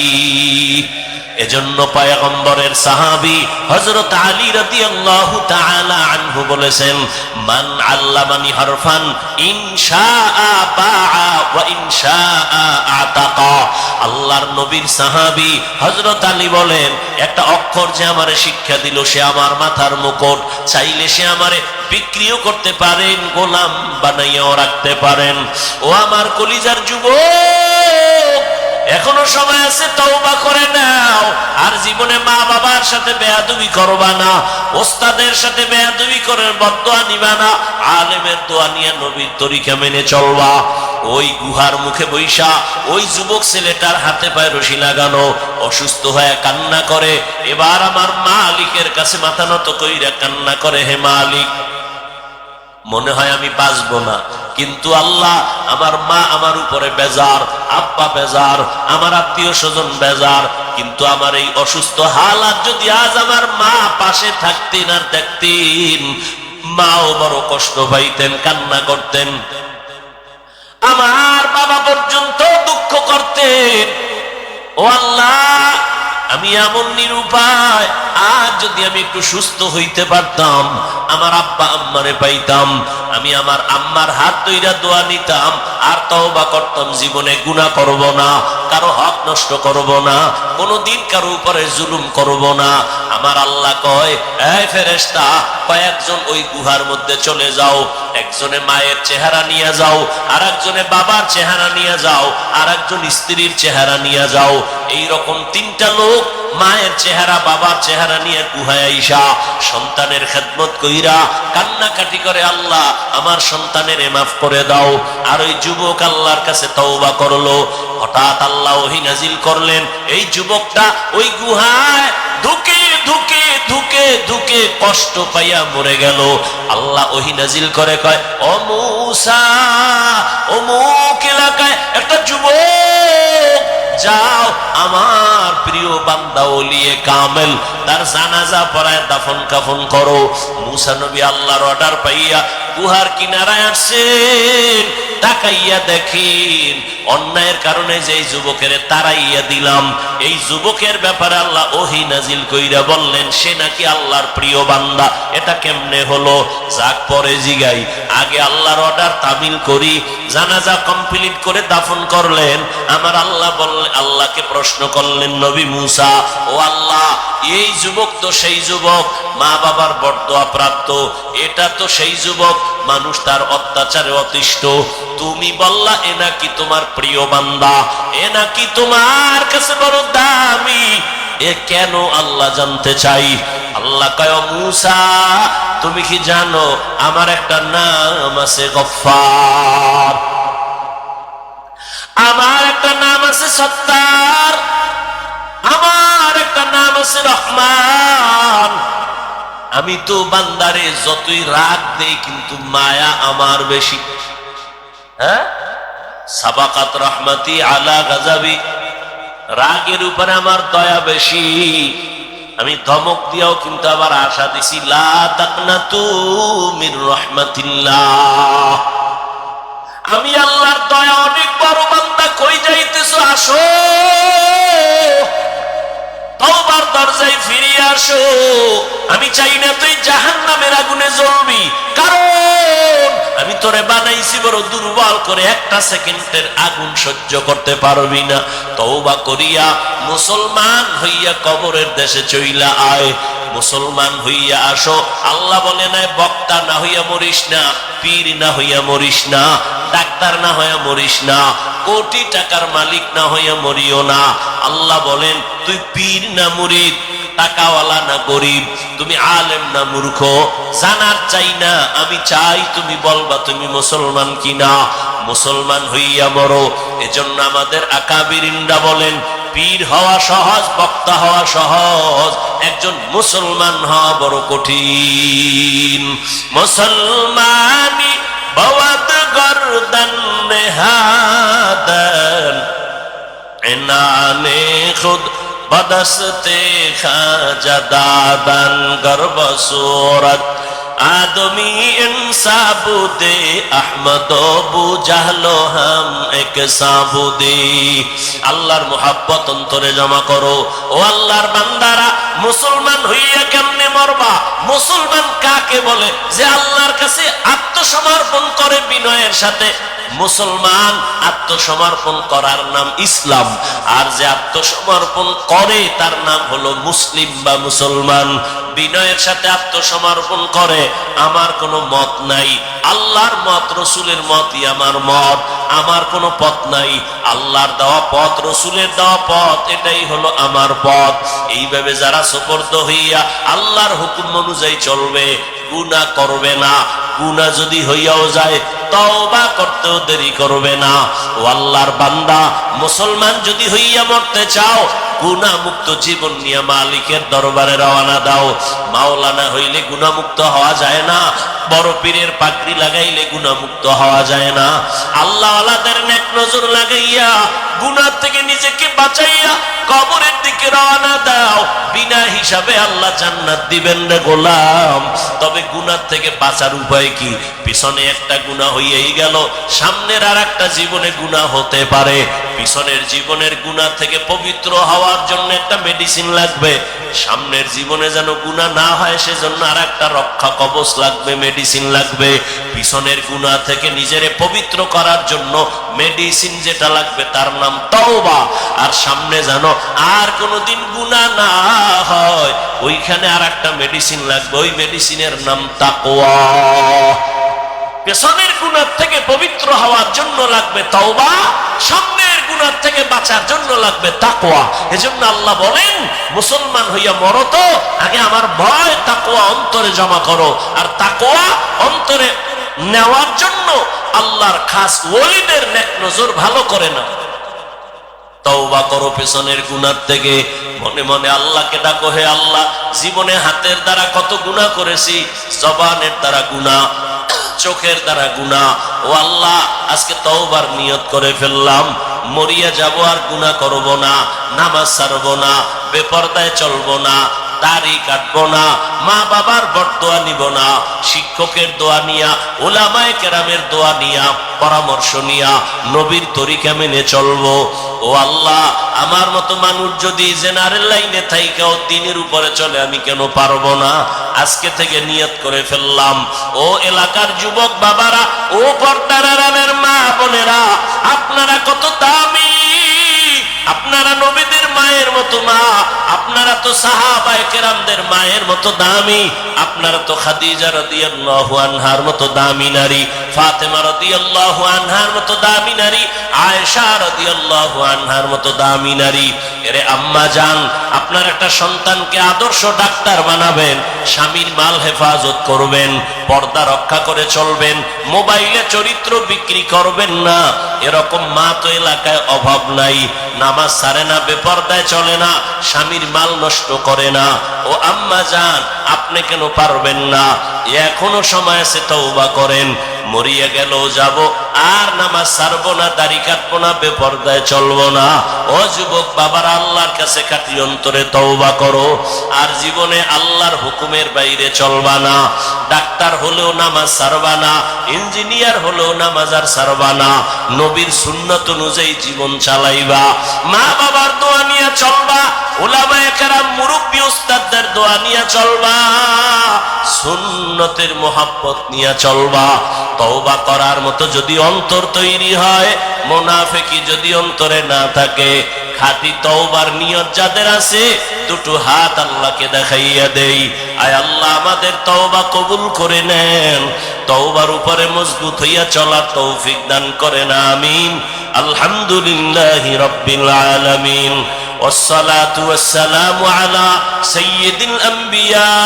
এজন্য পয়গম্বরের সাহাবী হযরত আলী রাদিয়াল্লাহু তাআলা আনহু বলেছেন, মান আল্লামানি হারফান ইনশাআ বাআ ওয়া ইনশাআ আতাকা। আল্লাহর নবীর সাহাবী হযরত আলী বলেন, একটা অক্ষর যে আমারে শিক্ষা দিল সে আমার মাথার মুকুট, চাইলে সে আমারে বিক্রিও করতে পারেন, গোলাম বানাইয়াও রাখতে পারেন। ও আমার কলিজার যুবক, এখনো সময় আছে, তওবা করে নাও। আর জীবনে মা বাবার সাথে বেয়াদবি করবা না, ওস্তাদের সাথে বেয়াদবি করে বদদোয়া নিবা না, আলেমের দোয়া নিয়ে নবীর তরিকা মেনে চলবা। ওই গুহার মুখে বৈশা ওই যুবক ছেলেটার হাতে পায়ে রশি লাগানো, অসুস্থ হয়ে কান্না করে, এবার আমার মালিকের কাছে মাথা নত কইরা কান্না করে, হে মালিক, মনে হয় আমি বাঁচবো না, কিন্তু আল্লাহ আমার মা আমার উপরে বেজার, আব্বা বেজার, আমার আত্মীয় স্বজন বেজার, কিন্তু আমার এই অসুস্থ হালাত যদি আজ আমার মা পাশে থাকতেন আর দেখতেন, মাও বড় কষ্ট পাইতেন, কান্না করতেন, আমার বাবা পর্যন্ত দুঃখ করতেন। ও আল্লাহ, আমি এমন নিরুপায়, আজ যদি আমি একটু সুস্থ হইতে পারতাম, আমার আব্বা আম্মারে পাইতাম, আমি আমার আম্মার হাত ধইরা দোয়া নিতাম, আর তওবা করতাম, জীবনে গুনাহ করব না, কারো হক নষ্ট করব না, কোনদিন কারো উপরে জুলুম করব না। আমার আল্লাহ কয়, এই ফেরেশতা, কয়েকজন ওই গুহার মধ্যে চলে যাও, একজনে মায়ের চেহারা নিয়ে যাও, আর একজনে বাবার চেহারা নিয়ে যাও, আর একজন স্ত্রীর চেহারা নিয়ে যাও। এইরকম তিনটা লোক মায়ের চেহারা বাবার চেহারা নিয়ে গুহায় আইসা সন্তানের খেদমত কইরা কান্নাকাটি করে, আল্লাহ আমার সন্তানের মাফ করে দাও। আর ওই যুবক আল্লাহর কাছে তওবা করলো। হঠাৎ আল্লাহ ওহী নাজিল করলেন, এই যুবকটা ওই গুহায় ধুকে ধুকে ধুকে ধুকে কষ্ট পাইয়া মরে গেল। আল্লাহ ওহী নাজিল করে কয়, ও মূসা, অমুক এলাকায় একটা যুবক, যাও আমার প্রিয় বান্দা ওলিয়ে কামেল, তার জানাজা পড়ায় দাফন কাফন করো। মূসা নবী আল্লাহর অর্ডার পাইয়া গুহার কিনারায় আসছেন, তাকাইয়া দেখেন অন্যায়ের কারণে যে যুবকের তাড়াইয়া দিলাম, এই যুবকের ব্যাপারে আল্লাহ ওহী নাজিল কইরা বললেন, সে নাকি আল্লাহর প্রিয় বান্দা। এটা কেমনে হলো? যাক পরে জিগাই, আগে আল্লাহর অর্ডার তামিল করি। জানাজা কমপ্লিট করে দাফন করলেন। আমার আল্লাহ বললেন, আল্লাহকে প্রশ্ন করলেন নবী মূসা, ও আল্লাহ, এই যুবক তো সেই যুবক মা বাবার বরদোয়া প্রাপ্ত, এটা তো সেই যুবক মানুষ তার অত্যাচারে অতিষ্ঠ, তুমি বললা এ নাকি তোমার প্রিয় বান্দা, এ নাকি তোমার কাছে বড় দামি, এ কেন আল্লাহ জানতে চাই। আল্লাহ কয়, মূসা তুমি কি জানো আমার একটা নাম আছে গফফার, আমার একটা নাম আছে সত্তার, আমার একটা নাম আছে রহমান। আমি তো বান্দারে যতই রাগ দেই কিন্তু মায়া আমার বেশি। হ্যাঁ, সাবাকাত রহমতি আলা গাজাবি, রাগের উপরে আমার দয়া বেশি। আমি ধমক দিয়াও কিন্তু আবার আশা দিছি, লা তাকনাতু মির রাহমাতিল্লাহ। আমি আল্লাহর দয়া অনেক বড়, বান্দা কই যাইতেছো, আসো তওবার দরজায় ফিরে আসো। আমি চাই না তুই জাহান্নামের আগুনে জ্বলবি, কারণ আমি তোরে বানাইছি বড় দুর্বল করে, একটা সেকেন্ডের আগুন সহ্য করতে পারবি না। তওবা করিয়া মুসলমান হইয়া কবরের দেশে চইলা আয়, মুসলমান হইয়া আসো। আল্লাহ বলে নাই বক্তা না হইয়া মরিস না, পীর না হইয়া মরিস না, ডাক্তার না হইয়া মরিস না, কোটি টাকার মালিক না হইয়া মরিও না। আল্লাহ বলেন তুই পীর না মুরিদ, টাকাওয়ালা না গরিব, তুমি আলেম না মূর্খ, জানার চাই না, আমি চাই তুমি বলবা তুমি মুসলমান কিনা। মুসলমান হইয়া মরো। এজন্য আমাদের আকাবিরিনরা বলেন পীর হওয়া সহজ, বক্তা হওয়া সহজ, একজন মুসলমান হওয়া বড় কঠিন। মুসলমানি বওয়াত গর্দান নেহাদান, এনানে খুদ বদস্তে খাজা দাদান, গর্ব সুরত आदमी इंसाबुदे अहमद बु জাহলো হাম এক সাবুদে। আল্লাহর মোহাব্বত অন্তরে জমা করো। ও আল্লাহর বান্দারা, মুসলমান হইয়া কেমনে মরবা? মুসলমান কাকে বলে? যে আল্লাহর কাছে আত্মসমর্পণ করে বিনয়ের সাথে। মুসলমান আত্মসমর্পণ করার নাম ইসলাম, আর যে আত্মসমর্পণ করে তার নাম হলো মুসলিম বা মুসলমান। বিনয়ের সাথে আত্মসমর্পণ করে, আমার কোনো মত নাই, আল্লাহর মত রসুলের মতই আমার মত, আমার কোনো পথ নাই, আল্লাহর দেওয়া পথ রসুলের দেওয়া পথ এটাই হলো আমার পথ। এইভাবে যারা সুপর্দ হইয়া আল্লাহর হুকুম অনুযায়ী চলবে, গুনাহ করবে না, গুনাহ যদি হইয়াও যায় তওবা করতেও দেরি করবে না। ও আল্লাহর বান্দা, মুসলমান যদি হইয়া মরতে চাও, গুনাহ মুক্ত জীবন নিয়ে মালিকের দরবারে রওনা দাও। মাওলানা হইলে গুনাহ মুক্ত হওয়া যায় না, বড় পীরের পাগড়ি লাগাইলে গুনাহ মুক্ত হওয়া যায় না। আল্লাহ ওয়ালাদের নেক নজর লাগাইয়া গুনাহ থেকে নিজেকে বাঁচাইয়া কবরের দিকে রওনা দাও। বিনা হিসাবে আল্লাহ জান্নাত দিবেন রে গোলাম। তবে গুনাহ থেকে বাঁচার উপায় কি? পিছনে একটা গুনাহ হইয়াই গেল, সামনের আর একটা জীবনে গুনাহ হতে পারে। পিছনের জীবনের গুনাহ থেকে পবিত্র হওয়ার জন্য একটা মেডিসিন লাগবে, সামনের জীবনে যেন গুনাহ না হয় সেজন্য আর একটা রক্ষা কবচ লাগবে, মেডিসিন লাগবে। পিছনের গুনাহ থেকে নিজেরে পবিত্র করার জন্য মেডিসিন যেটা লাগবে তার নাম তওবা। আর সামনে যেন আর কোনোদিন গুনাহ না হয়, ওইখানে আর একটা মেডিসিন লাগবে, ওই মেডিসিনের নাম তাকওয়া। পেছনের গুনাহ থেকে পবিত্র হওয়ার জন্য লাগবে তওবা, সামনের গুনাহ থেকে বাঁচার জন্য লাগবে তাকওয়া। এজন্য আল্লাহ বলেন, মুসলমান হইয়া মরো তো আগে আমার ভয় তাকওয়া অন্তরে জমা করো। আর তাকওয়া অন্তরে নেওয়ার জন্য আল্লাহর খাস ওলিদের নেক নজর ভালো করে না। তওবা করো পেছনের গুনাহ থেকে, মনে মনে আল্লাহকে ডাকো, হে আল্লাহ, জীবনে হাতের দ্বারা কত গুনাহ করেছি, জবানের দ্বারা গুনাহ, চোখের দ্বারা গুনাহ। ও আল্লাহ, আজকে তওবার নিয়ত করে ফেললাম, মরিয়া যাব আর গুনাহ করব না, নামাজ ছাড়ব না, বেপরদায় চলব না, দাড়ি কাটবো না, মা বাবার বরদোয়া নিব না, শিক্ষকের দোয়া নিয়া, উলামায়ে কেরামের দোয়া নিয়া, পরামর্শ নিয়া নবীর তরিকা মেনে চলবো। ও আল্লাহ, আমার মতো মানুষ যদি জেনারেল লাইনে থাইকাও দ্বীনের উপরে চলে, আমি কেন পারবো না? আজকে থেকে নিয়ত করে ফেললাম। ও এলাকার যুবক বাবারা, ও পর্দার আড়ালের মা বোনেরা, আপনারা কত দামি, আপনারা নবীদের মায়ের মতো মা, আপনারা তো সাহাবায়ে কেরামদের মায়ের মতো দামি, আপনারা তো খাদিজা রাদিয়াল্লাহু আনহার মতো দামি নারী, ফাতেমা রাদিয়াল্লাহু আনহার মতো দামি নারী, আয়েশা রাদিয়াল্লাহু আনহার মতো দামি নারী। এরে আম্মা জান, আপনার একটা সন্তানকে আদর্শ ডাক্তার বানাবেন, স্বামীর মাল হেফাজত করবেন, পর্দা রক্ষা করে চলবেন, মোবাইলে চরিত্র বিক্রি করবেন না। এরকম মা তো এলাকায় অভাব নাই, নামাজ ছাড়ে না, বেপরদায় চলে না, স্বামীর মাল নষ্ট করে না। ও আম্মা জান, আপনি কেন পারবেন না? এখনো সময় আছে, তওবা করেন। মরিয়া গেল যাব, আর নামাজ ছাড়বো না, দাড়ি কাটবো না, বেপরদায় চলবো না। ও যুবক বাবারা, আল্লাহর কাছে খাঁটি অন্তরে তওবা করো, আর জীবনে আল্লাহর হুকুমের বাইরে চলবা না। ডাক্তার হলেও নামাজ ছাড়বা না, ইঞ্জিনিয়ার হলেও নামাজ আর ছাড়বা না, নবীর সুন্নত অনুযায়ী জীবন চালাইবা, মা বাবার দোয়া নিয়ে চলবা, উলামায়ে কেরাম মুরব্বি উস্তাদদের দোয়া নিয়ে চলবা, সুন্নতের মোহাব্বত নিয়ে চলবা। তওবা করার মতো যদি অন্তর তৈরি হয়, মুনাফিকি যদি অন্তরে না থাকে, খাঁটি তওবার নিয়ত যাদের আছে, দুটো হাত আল্লাহকে দেখাইয়া দেই, আয় আল্লাহ আমাদের তওবা কবুল করে নেন, তওবার উপরে মজবুত হইয়া চলার তৌফিক দান করেন, আমিন। আলহামদুলিল্লাহি রাব্বিল আলামিন, والصلاة والسلام على سيد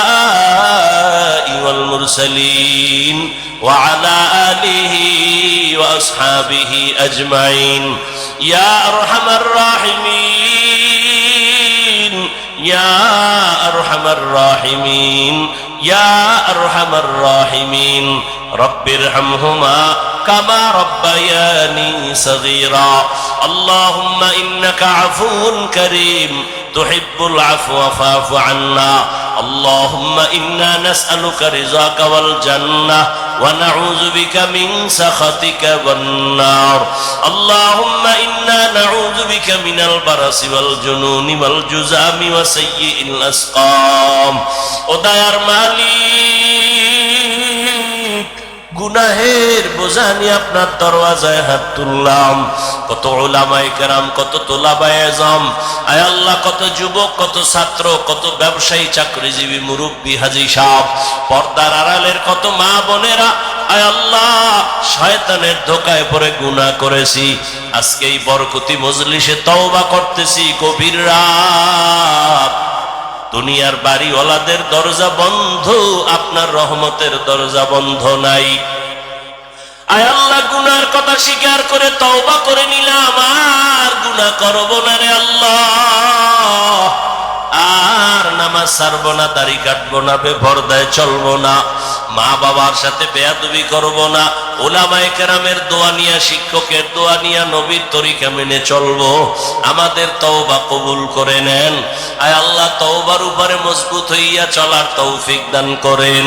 الأنبياء والمرسلين وعلى آله وأصحابه أجمعين. يا أرحم الراحمين، يا أرحم الراحمين، يا أرحم الراحمين، رب ارحمهما كما ربياني صغيرا. اللهم إنك عفو كريم تحب العفو فاعف عنا. আল্লাহুম্মা ইন্না নাসআলুকা রিযাকা ওয়াল জান্নাহ ওয়া নাউযু বিকা মিন সাখাতিকা ওয়ান নার। আল্লাহুম্মা ইন্না নাউযু বিকা মিনাল বারাসি ওয়াল জুনুনি ওয়াল জুযামি ওয়া সাইয়্যিল আসকাম। ও দয়ার মালিক, গুনাহের বোঝা নিয়ে আপনার দরওয়াজায় হাত তুললাম। কত উলামায়ে কেরাম, কত তোলাবায়ে আযম, আয় আল্লাহ, কত যুবক, কত ছাত্র, কত ব্যবসায়ী, চাকরিজীবী, মুরব্বী, হাজী সাহেব, পর্দার আড়ালের কত মা বোনেরা, আয় আল্লাহ, শয়তানের ধোকায় পড়ে গুনাহ করেছি। আজকে এই বরকতি মজলিসে তওবা করতেছি। গভীর রাত, দুনিয়ার বাড়িওয়ালাদের দরজা বন্ধ, আপনার রহমতের দরজা বন্ধ নাই। আয় আল্লাহ, গুনার কথা স্বীকার করে তওবা করে নিলাম, আর গুনাহ করব না রে আল্লাহ। আর নামাজ ছাড়বো না, দাড়ি কাটবো না, বেপরদায় চলবো না, মা বাবার সাথে বেয়াদবি করব না, উলামায়ে কেরামের দোয়া নিয়া, শিক্ষকের দোয়া নিয়া, নবীর তরিকা মেনে চলবো। আমাদের তওবা কবুল করে নেন। আয় আল্লাহ, তওবার উপরে মজবুত হইয়া চলার তৌফিক দান করেন।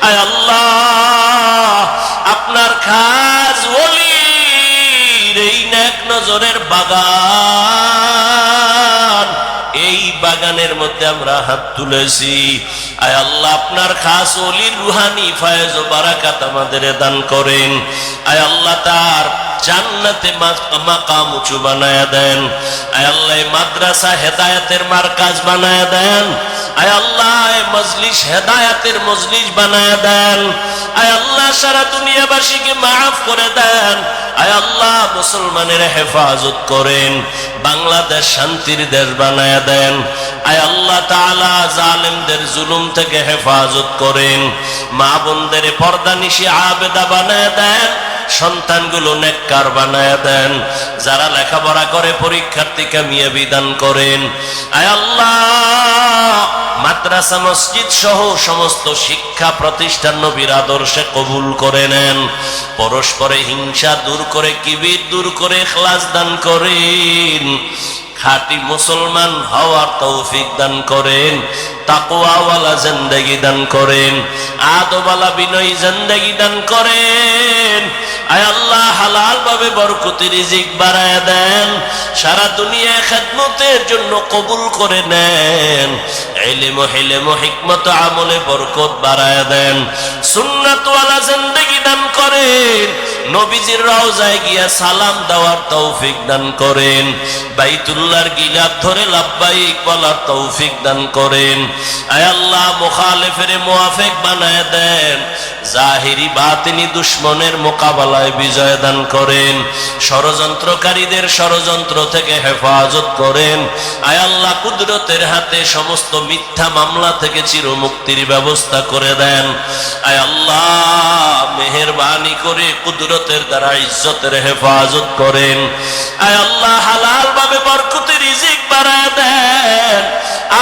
আয় আল্লাহ, আপনার খাস ওলির এই নেক নজরের বাগান, এই বাগানের মধ্যে আমরা হাত তুলেছি। আয় আল্লাহ, আপনার খাস ওলির রুহানি ফয়েজ ও বারাকাত আমাদের দান করেন। আয় আল্লাহ, তার জান্নাতে মাকাম উঁচু বানায়া দেন। আয় আল্লাহ, এই মাদ্রাসা হেদায়েতের মারকাজ বানায়া দেন। আয় আল্লাহ, এই মজলিস হেদায়েতের মজলিস বানায়া দেন। আয় আল্লাহ, সারা দুনিয়াবাসীকে মাফ করে দেন। আয় আল্লাহ, মুসলমানের হেফাজত করেন। বাংলাদেশ শান্তির দেশ বানায়া দেন। আয় আল্লাহ তাআলা, জালেমদের জুলুম থেকে হেফাজত করেন। মা বোনদের পর্দানিশি আবেদা বানায়া দেন। সন্তানগুলো নেককার বানায়া দেন। যারা লেখাপড়া করে পরীক্ষার্থী কামিয়াবি দান করেন। আয় আল্লাহ, মাদ্রাসা মসজিদ সহ সমস্ত শিক্ষা প্রতিষ্ঠান নবীর আদর্শে কবুল করে নেন। পরস্পরে হিংসা দূর করে, কিবির দূর করে, ইখলাস দান করেন। খাঁটি মুসলমান হওয়ার তৌফিক দান করেন। তাকওয়াওয়ালা জিন্দেগি দান করেন। আদবওয়ালা বিনয়ী জিন্দেগি দান করেন। আয় আল্লাহ, হালাল ভাবে বরকতি রিজিক বাড়ায়া দেন। সারা দুনিয়ায় খেদমতের জন্য কবুল করে নেন। ইলম ও হিলম ও হিকমত আমলে বরকত বাড়ায়া দেন। সুন্নাতওয়ালা জিন্দেগি দান করেন। নবীজির রওজায় গিয়া সালাম দেওয়ার তৌফিক দান করেন। বাইতুল্লাহর গিলাফ ধরে লাব্বাইক বলার তৌফিক দান করেন। আয় আল্লাহ, মুখালিফের মুওয়াফিক বানায় দেন। জাহিরি বাতিনি দুশমনের মোকাবেলায় বিজয় দান করেন। ষড়যন্ত্রকারীদের ষড়যন্ত্র থেকে হেফাজত করেন। আয় আল্লাহ, কুদরতের হাতে সমস্ত মিথ্যা মামলা থেকে চিরমুক্তির ব্যবস্থা করে দেন। আয় আল্লাহ, মেহেরবানি করে কুদরতের দ্বারা ইজ্জতের হেফাজত করেন। আয় আল্লাহ, হালাল ভাবে বরকতি রিজিক বাড়ায় দেন।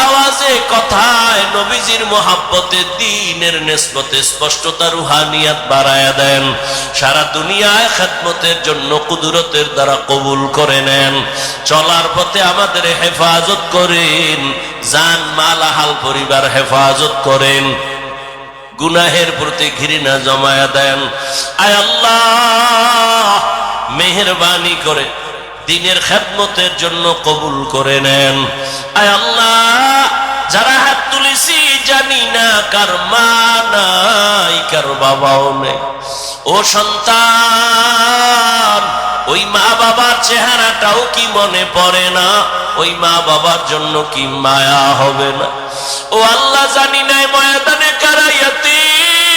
আওয়াজে কথায় নবীজির মোহাব্বতে, দ্বীনের নিসবতে স্পষ্টতা, রুহানিয়াত বাড়ায়া দেন। সারা দুনিয়ায় খেদমতের জন্য কুদরতের দ্বারা কবুল করে নেন। চলার পথে আমাদের হেফাজত করেন। জান মাল আহাল পরিবার হেফাজত করেন। গুনাহের প্রতি ঘৃণা জমায়া দেন। আয় আল্লাহ, মেহেরবানি করে দ্বীনের খেদমতের জন্য কবুল করে নেন। আয় আল্লাহ, যারা হাত তুলেছি জানি না কার মা নাই, কার বাবাও নেই। ও সন্তান, ওই মা বাবার চেহারাটাও কি মনে পড়ে না? ওই মা বাবার জন্য কি মায়া হবে না? ও আল্লাহ, জানি না ময়দানে কারা ইয়াতীম।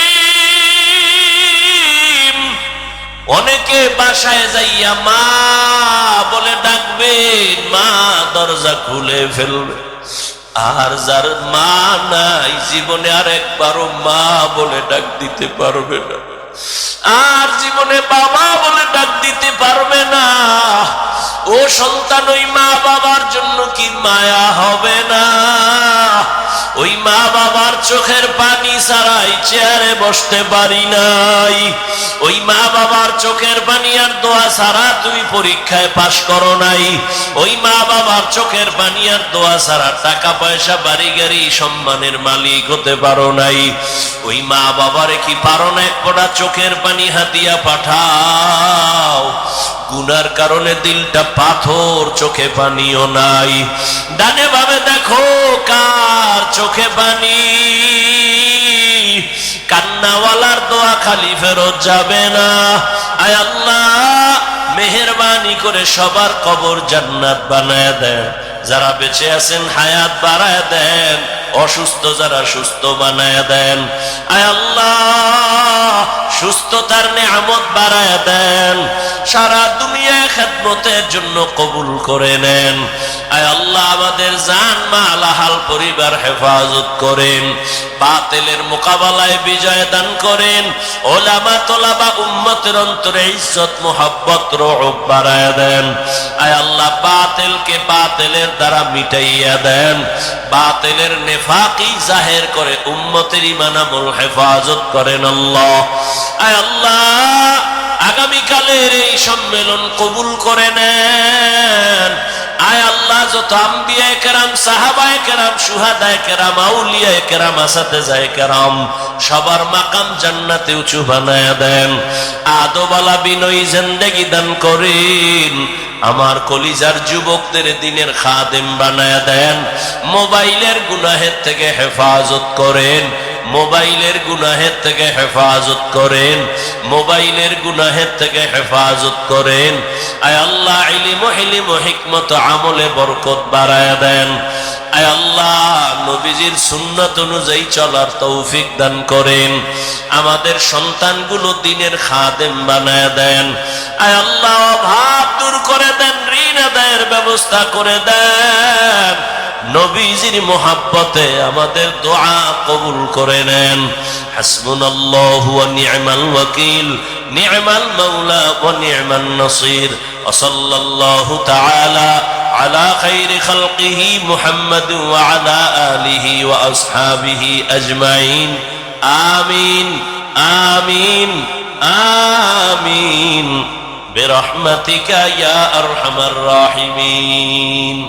অনেকে বাসায় যাইয়া মা বলে ডাকবেন, মা দরজা খুলে ফেলবে। আর যার মা নাই, জীবনে আর একবারও মা বলে ডাক দিতে পারবে না, আর জীবনে বাবা বলে ডাক দিতে পারবে না। ও সন্তান, ওই মা বাবার জন্য কি মায়া হবে না? ওই মা বাবার চোখের পানি ছাড়াই চেয়ারে বসতে পারি নাই, ওই মা বাবার চোখের পানি আর দোয়া ছাড়া তুমি পরীক্ষায় পাশ করো নাই, ওই মা বাবার চোখের পানি আর দোয়া ছাড়া টাকা পয়সা বাড়ি গাড়ি সম্মানের মালিক হতে পারো নাই, ওই মা বাবারে কি পারো না এক ফোঁটা চোখের পানি হাতিয়া পাঠাও? গুনার কারণে দিলটা পাথর, চোখে পানিও নাই। ডানে ভাবে দেখো কার চোখে পানি, কান্নাওয়ালার দোয়া খালি ফেরত যাবে না। আয় আল্লাহ মেহেরবানি করে সবার কবর জান্নাত বানায় দেন, যারা বেঁচে আছেন হায়াত বাড়ায় দেন, অসুস্থ যারা সুস্থ বানায় দেন। আয় আল্লাহ সুস্থতার নেয়ামত বাড়ায় দেন, সারা দুনিয়া খেদমতের জন্য কবুল করে নেন। আয় আল্লাহ আমাদের জান মাল আহাল পরিবার হেফাজত করেন, বাতিলের মোকাবেলায় বিজয় দান করেন, ওলামা তোলাবা উম্মতের অন্তরে ইজ্জত মুহাব্বত রওব বাড়ায় দেন। আয় আল্লাহ বাতিলকে বাতিলের দ্বারা মিটাইয়া দেন, বাতিলের নেফাকি জাহের করে উম্মতের ঈমান আমল হেফাজত করেন আল্লাহ। আয় আল্লাহ আগামীকালের এই সম্মেলন কবুল করে নেন। আয় আল্লাহ যত আম্বিয়ায়ে কেরাম, সাহাবায়ে কেরাম, শুহাদায়ে কেরাম, আউলিয়ায়ে কেরাম, আসাতেজায়ে কেরাম সবার মাকাম জান্নাতে উঁচু বানায়া দেন। আদবালা বিনয়ী জিন্দেগি দান করেন। আমার কলিজার যুবকদের দিনের খাদেম বানায়া দেন। মোবাইলের গুনাহের থেকে হেফাজত করেন, মোবাইলের গুনাহের থেকে হেফাজত করেন, মোবাইলের গুনাহের থেকে হেফাজত করেন। আয় আল্লাহ ইলম হিলম হিকমত আমলে বরকত বাড়ায়া দেন। আয় আল্লাহ নবীজির সুন্নাত অনুযায়ী চলার তৌফিক দান করেন। আমাদের সন্তানগুলো দিনের খাদেম বানায়া দেন। আয় আল্লাহ অভাব দূর করে দেন, ঋণ আদায়ের ব্যবস্থা করে দেন। নবীজির মোহাব্বতে আমাদের দোয়া কবুল করে নেন। হাসবুনাল্লাহু ওয়া নি'মাল ওয়াকিল, নি'মাল মাওলা ওয়া নি'মান নাসির। ওয়া সাল্লাল্লাহু তাআলা আলা খাইরি খালকিহি মুহাম্মাদ ওয়া আলা আলিহি ওয়া আসহাবিহি আজমাইন। আমিন আমিন আমিন বিরহমাতিকা ইয়া আরহামার রাহিমিন।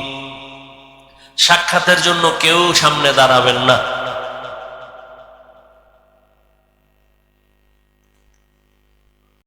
সাক্ষাতের জন্য কেউ সামনে দাঁড়াবেন না।